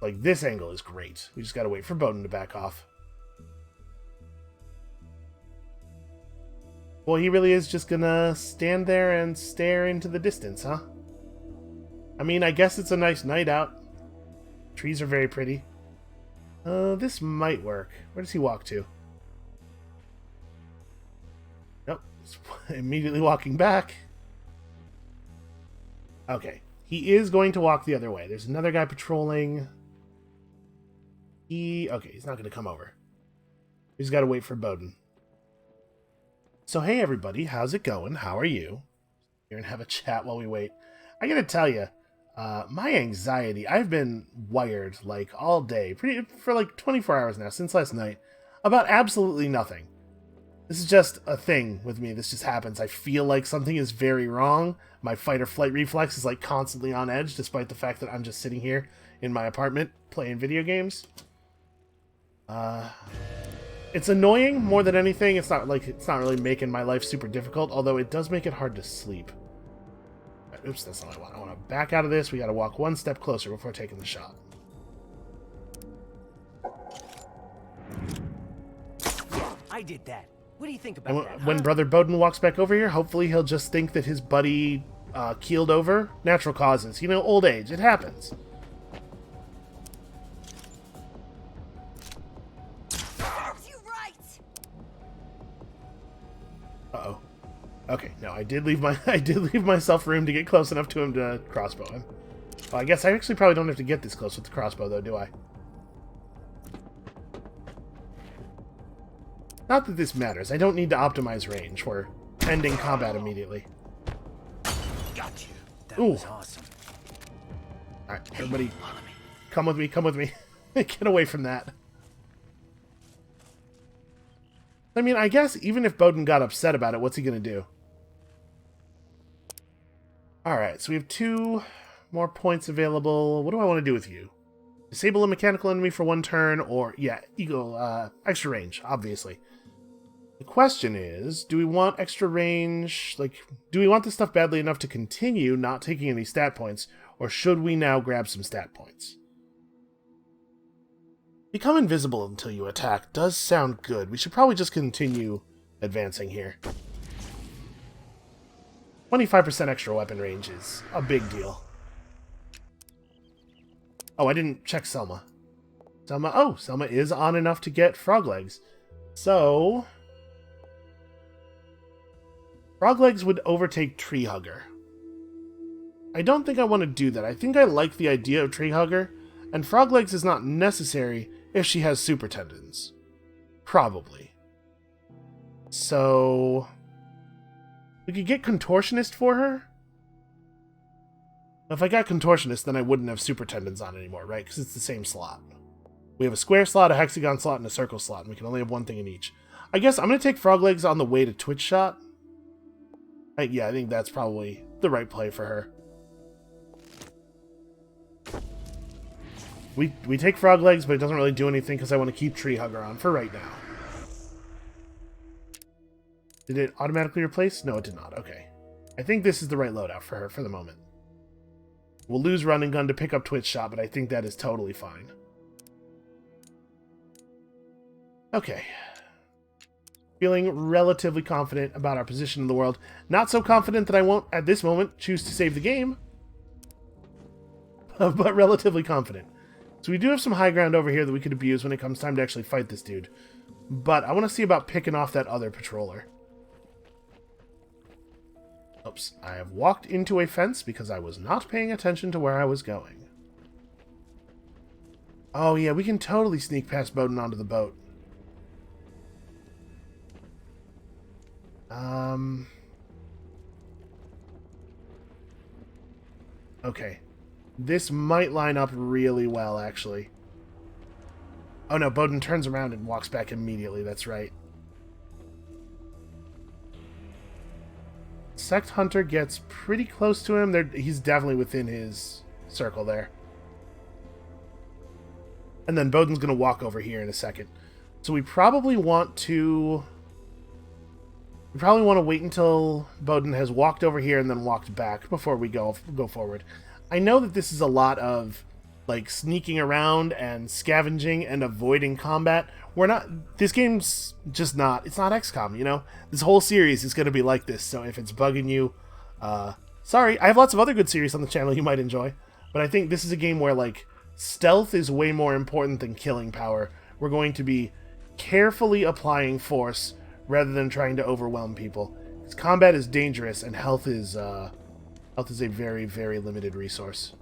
Speaker 1: Like, this angle is great. We just gotta wait for Bowden to back off. Well, he really is just gonna stand there and stare into the distance, huh? I mean, I guess it's a nice night out. Trees are very pretty. This might work. Where does he walk to? Nope. He's immediately walking back. Okay. He is going to walk the other way. There's another guy patrolling. Okay, he's not going to come over. He's got to wait for Bowden. So, hey everybody, how's it going? How are you? Here and have a chat while we wait. I gotta tell you, my anxiety, I've been wired, like, all day, for like 24 hours now, since last night, about absolutely nothing. This is just a thing with me. This just happens. I feel like something is very wrong. My fight or flight reflex is, like, constantly on edge, despite the fact that I'm just sitting here in my apartment playing video games. It's annoying more than anything. It's not really making my life super difficult, although it does make it hard to sleep. Oops, that's not what I want. I want to back out of this. We got to walk one step closer before taking the shot.
Speaker 5: I did that. What do you think about that?
Speaker 1: When Brother Bowden walks back over here, hopefully he'll just think that his buddy keeled over. Natural causes. You know, old age. It happens. Uh-oh. Okay, no, I did leave myself room to get close enough to him to crossbow him. Well, I guess I actually probably don't have to get this close with the crossbow, though, do I? Not that this matters. I don't need to optimize range. We're ending combat immediately.
Speaker 5: Got you. That
Speaker 1: Ooh.
Speaker 5: was awesome.
Speaker 1: Alright, everybody, come with me, come with me. Get away from that. I mean, I guess even if Bowden got upset about it, what's he going to do? Alright, so we have 2 more points available. What do I want to do with you? Disable a mechanical enemy for 1 turn, or, yeah, extra range, obviously. The question is, do we want extra range? Like, do we want this stuff badly enough to continue not taking any stat points, or should we now grab some stat points? Become invisible until you attack does sound good. We should probably just continue advancing here. 25% extra weapon range is a big deal. Oh, I didn't check Selma. Selma is on enough to get frog legs. So, frog legs would overtake Tree Hugger. I don't think I want to do that. I think I like the idea of Tree Hugger, and frog legs is not necessary if she has super tendons. Probably. So, we could get Contortionist for her. If I got Contortionist, then I wouldn't have super tendons on anymore, right? Because it's the same slot. We have a square slot, a hexagon slot, and a circle slot, and we can only have one thing in each. I guess I'm going to take frog legs on the way to Twitch Shot. Yeah, I think that's probably the right play for her. We take frog legs, but it doesn't really do anything because I want to keep Tree Hugger on for right now. Did it automatically replace? No, it did not. Okay. I think this is the right loadout for her for the moment. We'll lose Run and Gun to pick up Twitch Shot, but I think that is totally fine. Okay. Feeling relatively confident about our position in the world. Not so confident that I won't, at this moment, choose to save the game. But relatively confident. So we do have some high ground over here that we could abuse when it comes time to actually fight this dude. But I want to see about picking off that other patroller. Oops, I have walked into a fence because I was not paying attention to where I was going. Oh, yeah, we can totally sneak past Bowden onto the boat. Okay. This might line up really well, actually. Oh, no, Bowden turns around and walks back immediately. That's right. Sect Hunter gets pretty close to him. He's definitely within his circle there. And then Bowden's going to walk over here in a second. So we probably want to... We probably want to wait until Bowden has walked over here and then walked back before we go forward. I know that this is a lot of like sneaking around and scavenging and avoiding combat. This game's just not, it's not XCOM, you know? This whole series is going to be like this, so if it's bugging you, sorry. I have lots of other good series on the channel you might enjoy, but I think this is a game where like stealth is way more important than killing power. We're going to be carefully applying force rather than trying to overwhelm people. Because combat is dangerous, and health is a very, very limited resource.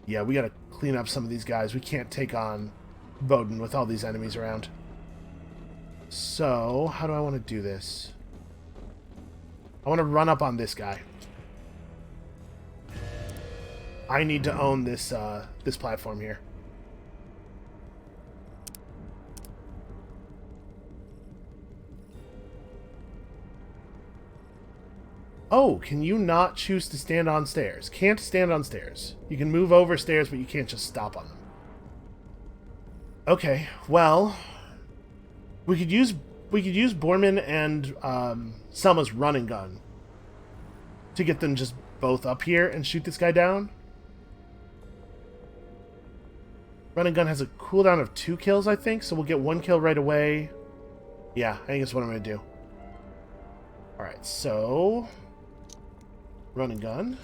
Speaker 1: Yeah, we gotta clean up some of these guys. We can't take on Bowden with all these enemies around. So, how do I want to do this? I want to run up on this guy. I need to own this this platform here. Oh, can you not choose to stand on stairs? Can't stand on stairs. You can move over stairs, but you can't just stop on them. Okay, well, we could use Borman and Selma's running gun to get them just both up here and shoot this guy down. Running gun has a cooldown of 2 kills, I think, so we'll get 1 kill right away. Yeah, I think that's what I'm going to do. Alright, so... Running gun.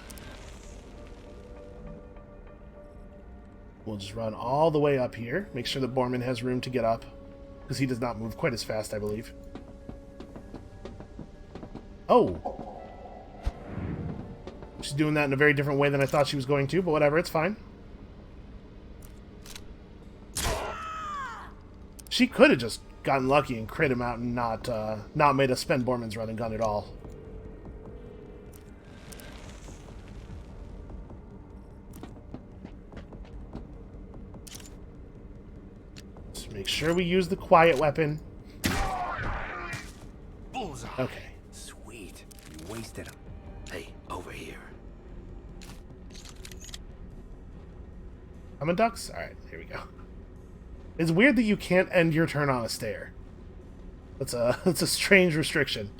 Speaker 1: We'll just run all the way up here. Make sure that Borman has room to get up, because he does not move quite as fast, I believe. Oh! She's doing that in a very different way than I thought she was going to, but whatever, it's fine. She could have just gotten lucky and crit him out and not made us spend Borman's running gun at all. Just make sure we use the quiet weapon.
Speaker 4: Bullseye.
Speaker 1: Okay.
Speaker 4: Sweet. You wasted him. Hey, over here.
Speaker 1: I'm a ducks? Alright, here we go. It's weird that you can't end your turn on a stair. That's a strange restriction.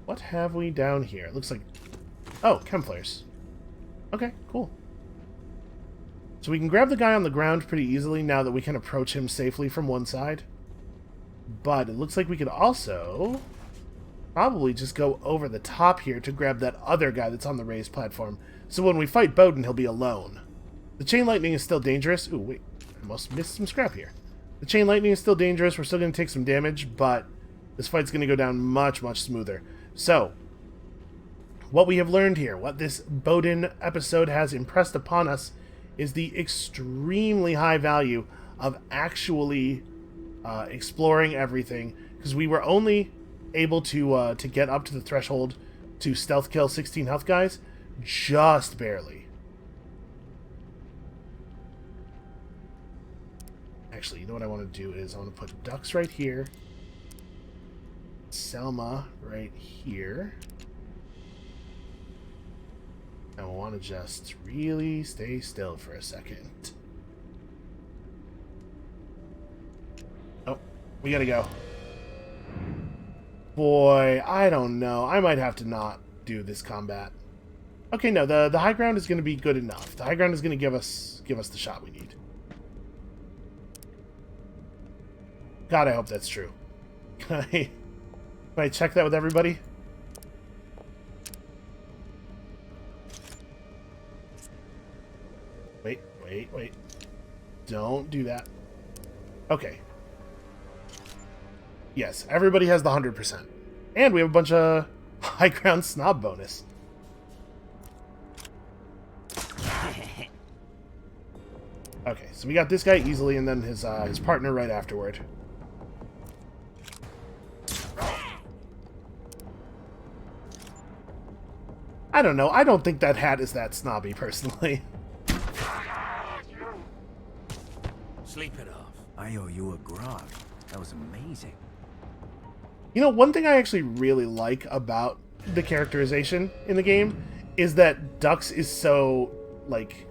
Speaker 1: What have we down here? It looks like... Oh, chem flares. Okay, cool. So we can grab the guy on the ground pretty easily now that we can approach him safely from one side. But it looks like we could also probably just go over the top here to grab that other guy that's on the raised platform. So when we fight Bowden, he'll be alone. The chain lightning is still dangerous. Ooh, wait. I almost missed some scrap here. The chain lightning is still dangerous. We're still going to take some damage, but this fight's going to go down much, much smoother. So, what we have learned here, what this Bowden episode has impressed upon us, is the extremely high value of actually exploring everything, because we were only able to get up to the threshold to stealth kill 16 health guys, just barely. Actually, you know what I want to do is I want to put ducks right here, Selma right here. I want to just really stay still for a second. Oh, we gotta go. Boy, I don't know. I might have to not do this combat. Okay, no, the high ground is going to be good enough. The high ground is going to give us the shot we need. God, I hope that's true. Can I check that with everybody? Wait. Don't do that. Okay. Yes, everybody has the 100%. And we have a bunch of high ground snob bonus. Okay, so we got this guy easily, and then his partner right afterward. I don't know. I don't think that hat is that snobby, personally.
Speaker 5: Sleep it off. I owe you a grog. That was amazing.
Speaker 1: You know, one thing I actually really like about the characterization in the game is that Dux is so, like...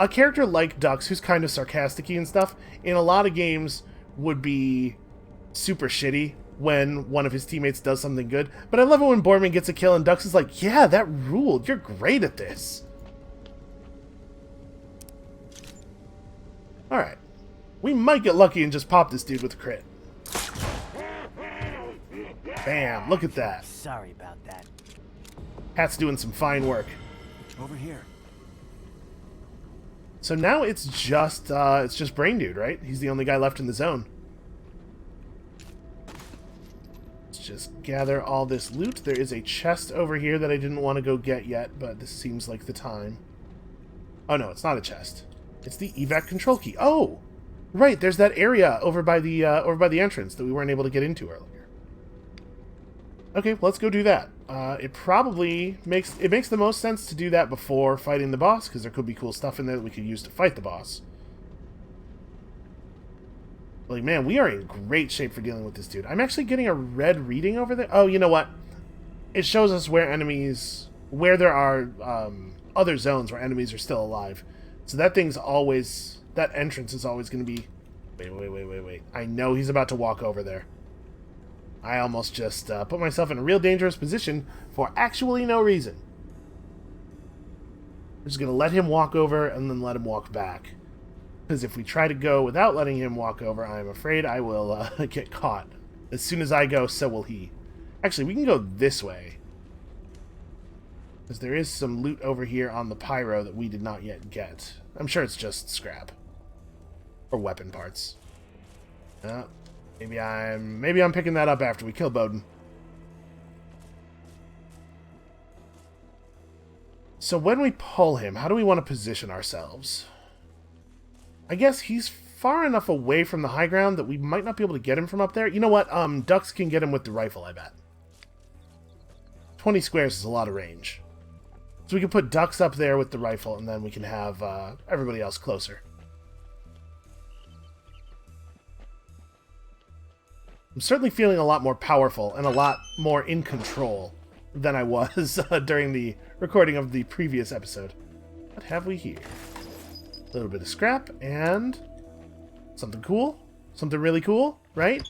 Speaker 1: A character like Dux, who's kind of sarcastic-y and stuff, in a lot of games would be super shitty when one of his teammates does something good. But I love it when Borman gets a kill and Dux is like, yeah, that ruled. You're great at this. Alright. We might get lucky and just pop this dude with a crit. Bam, look at that.
Speaker 5: Sorry about that.
Speaker 1: Hat's doing some fine work.
Speaker 5: Over here.
Speaker 1: So now it's just Brain Dude, right? He's the only guy left in the zone. Let's just gather all this loot. There is a chest over here that I didn't want to go get yet, but this seems like the time. Oh no, it's not a chest. It's the evac control key. Oh, right. There's that area over by the entrance that we weren't able to get into earlier. Okay, let's go do that. It probably makes the most sense to do that before fighting the boss, because there could be cool stuff in there that we could use to fight the boss. Like, man, we are in great shape for dealing with this dude. I'm actually getting a red reading over there. Oh, you know what? It shows us where there are other zones where enemies are still alive. So that entrance is always going to be... Wait. I know he's about to walk over there. I almost just put myself in a real dangerous position for actually no reason. I'm just going to let him walk over and then let him walk back. Because if we try to go without letting him walk over, I'm afraid I will get caught. As soon as I go, so will he. Actually, we can go this way. Because there is some loot over here on the pyro that we did not yet get. I'm sure it's just scrap. Or weapon parts. Maybe I'm picking that up after we kill Bowden. So when we pull him, how do we want to position ourselves? I guess he's far enough away from the high ground that we might not be able to get him from up there. You know what? Dux can get him with the rifle, I bet. 20 squares is a lot of range. So we can put Dux up there with the rifle, and then we can have everybody else closer. I'm certainly feeling a lot more powerful and a lot more in control than I was during the recording of the previous episode. What have we here? A little bit of scrap and something cool. Something really cool, right?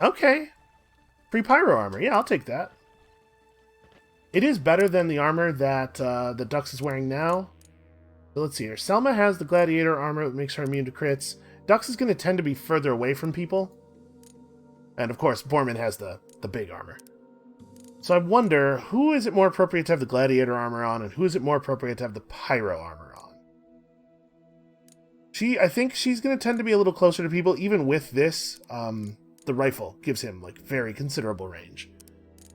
Speaker 1: Okay. Free pyro armor. Yeah, I'll take that. It is better than the armor that the Dux is wearing now. So let's see here. Selma has the gladiator armor that makes her immune to crits. Dux is going to tend to be further away from people. And of course, Borman has the big armor. So I wonder, who is it more appropriate to have the gladiator armor on, and who is it more appropriate to have the pyro armor on? I think she's going to tend to be a little closer to people. Even with this, the rifle gives him like very considerable range.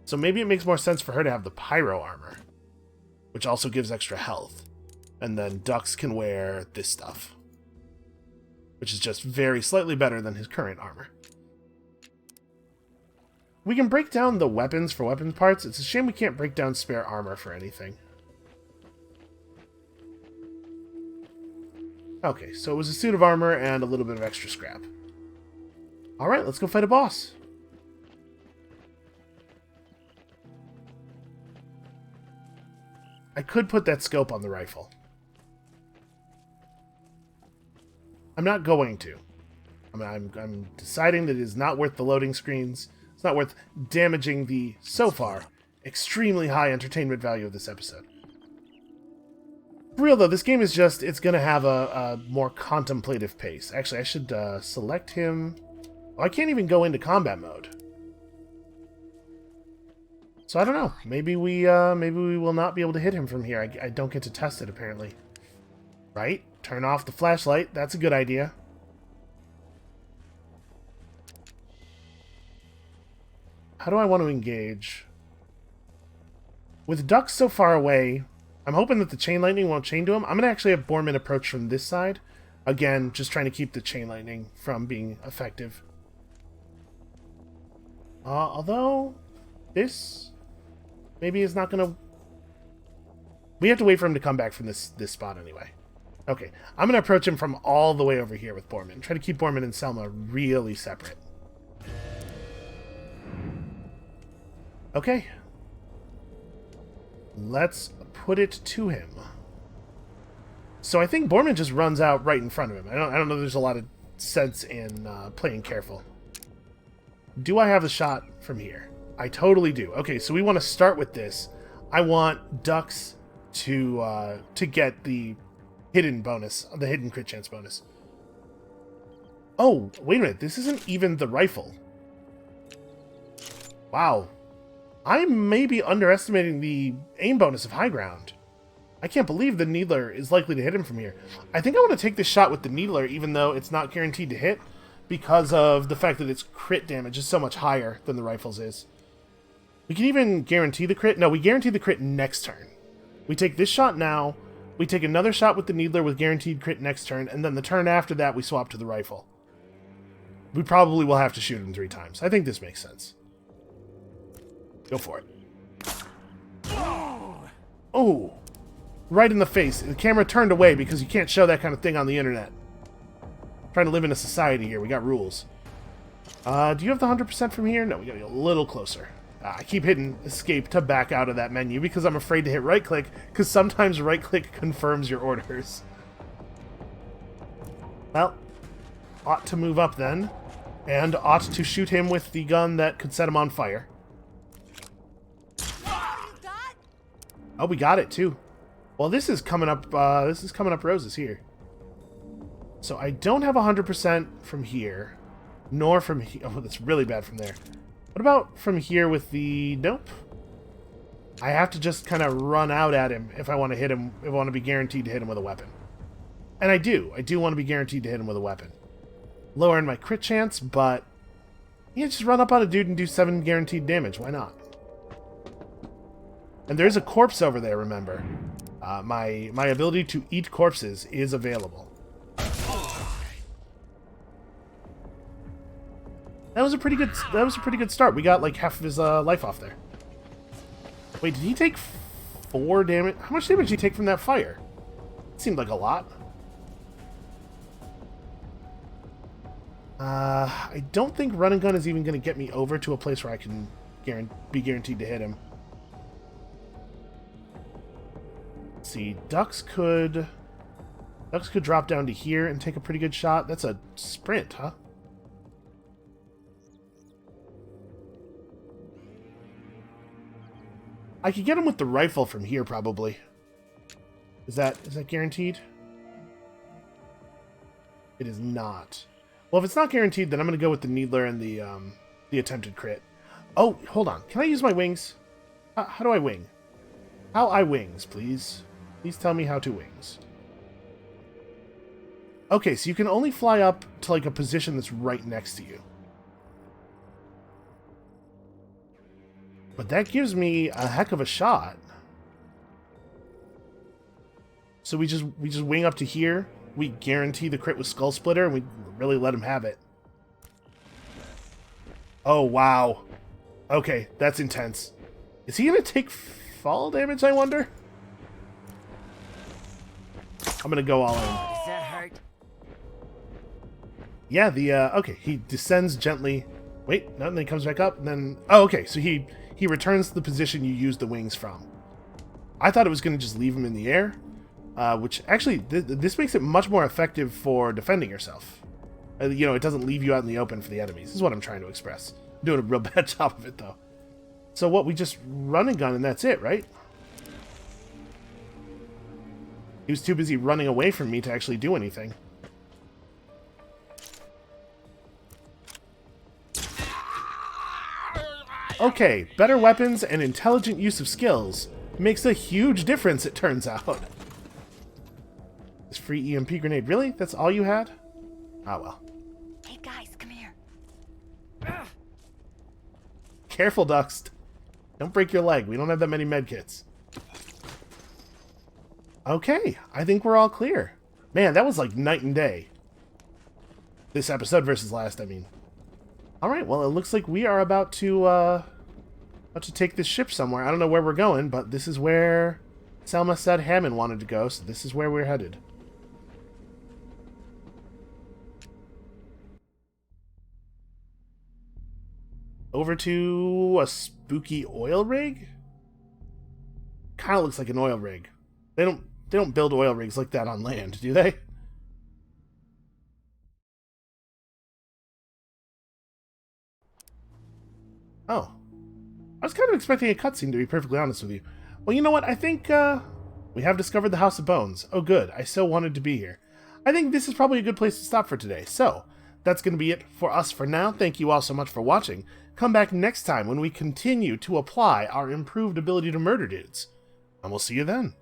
Speaker 1: So maybe it makes more sense for her to have the pyro armor, which also gives extra health. And then Dux can wear this stuff, which is just very slightly better than his current armor. We can break down the weapons for weapons parts. It's a shame we can't break down spare armor for anything. Okay, so it was a suit of armor and a little bit of extra scrap. Alright, let's go fight a boss. I could put that scope on the rifle. I'm not going to. I'm deciding that it is not worth the loading screens. It's not worth damaging the, so far, extremely high entertainment value of this episode. For real though, this game is just, it's going to have a more contemplative pace. Actually, I should select him. Oh, I can't even go into combat mode. So I don't know. Maybe we will not be able to hit him from here. I don't get to test it, apparently. Right? Turn off the flashlight. That's a good idea. How do I want to engage? With Dux so far away, I'm hoping that the chain lightning won't chain to him. I'm going to actually have Borman approach from this side. Again, just trying to keep the chain lightning from being effective. Although, this maybe is not going to... We have to wait for him to come back from this spot anyway. Okay, I'm going to approach him from all the way over here with Borman. Try to keep Borman and Selma really separate. Okay. Let's put it to him. So I think Borman just runs out right in front of him. I don't know if there's a lot of sense in playing careful. Do I have a shot from here? I totally do. Okay, so we want to start with this. I want Ducks to get the hidden bonus, the hidden crit chance bonus. Oh, wait a minute. This isn't even the rifle. Wow. I may be underestimating the aim bonus of high ground. I can't believe the Needler is likely to hit him from here. I think I want to take this shot with the Needler, even though it's not guaranteed to hit, because of the fact that its crit damage is so much higher than the rifle's is. We can even guarantee the crit. No, we guarantee the crit next turn. We take this shot now, we take another shot with the Needler with guaranteed crit next turn, and then the turn after that we swap to the rifle. We probably will have to shoot him 3 times. I think this makes sense. Go for it. Oh! Right in the face. The camera turned away because you can't show that kind of thing on the internet. I'm trying to live in a society here. We got rules. Do you have the 100% from here? No, we gotta get a little closer. I keep hitting escape to back out of that menu because I'm afraid to hit right click, because sometimes right click confirms your orders. Well, ought to move up then, and ought to shoot him with the gun that could set him on fire. Oh, we got it too. Well, this is coming up. This is coming up roses here. So I don't have 100% from here, nor from here. Oh, that's really bad from there. What about from here with the... Nope. I have to just kind of run out at him if I want to hit him, if I want to be guaranteed to hit him with a weapon. And I do. I do want to be guaranteed to hit him with a weapon. Lowering my crit chance, but... Yeah, just run up on a dude and do 7 guaranteed damage. Why not? And there's a corpse over there, remember. My ability to eat corpses is available. That was a pretty good start. We got like half of his life off there. Wait, did he take 4 damage? How much damage did he take from that fire? It seemed like a lot. I don't think run and gun is even going to get me over to a place where I can be guaranteed to hit him. Let's see, Ducks could drop down to here and take a pretty good shot. That's a sprint, huh? I could get him with the rifle from here, probably. Is that guaranteed? It is not. Well, if it's not guaranteed, then I'm going to go with the Needler and the attempted crit. Oh, hold on. Can I use my wings? How do I wing? How I wings, please. Please tell me how to wings. Okay, so you can only fly up to like a position that's right next to you. But that gives me a heck of a shot. So we just wing up to here. We guarantee the crit with Skull Splitter, and we really let him have it. Oh, wow. Okay, that's intense. Is he going to take fall damage, I wonder? I'm going to go all in.
Speaker 4: Does that hurt?
Speaker 1: Yeah, okay, he descends gently. Wait, no, and then he comes back up, and then... Oh, okay, so he returns to the position you used the wings from. I thought it was going to just leave him in the air, which actually, this makes it much more effective for defending yourself. You know, it doesn't leave you out in the open for the enemies. This is what I'm trying to express. I'm doing a real bad job of it, though. So what, we just run and gun and that's it, right? He was too busy running away from me to actually do anything. Okay, better weapons and intelligent use of skills makes a huge difference, it turns out. This free EMP grenade, really? That's all you had? Ah, well.
Speaker 6: Hey guys, come here.
Speaker 1: Careful, Ducks. Don't break your leg. We don't have that many medkits. Okay, I think we're all clear. Man, that was like night and day. This episode versus last, I mean. Alright, well, it looks like we are about to take this ship somewhere. I don't know where we're going, but this is where Selma said Hammond wanted to go, so this is where we're headed. Over to a spooky oil rig? Kind of looks like an oil rig. They don't build oil rigs like that on land, do they? Oh. I was kind of expecting a cutscene, to be perfectly honest with you. Well, you know what? I think, we have discovered the House of Bones. Oh, good. I so wanted to be here. I think this is probably a good place to stop for today. So, that's going to be it for us for now. Thank you all so much for watching. Come back next time when we continue to apply our improved ability to murder dudes. And we'll see you then.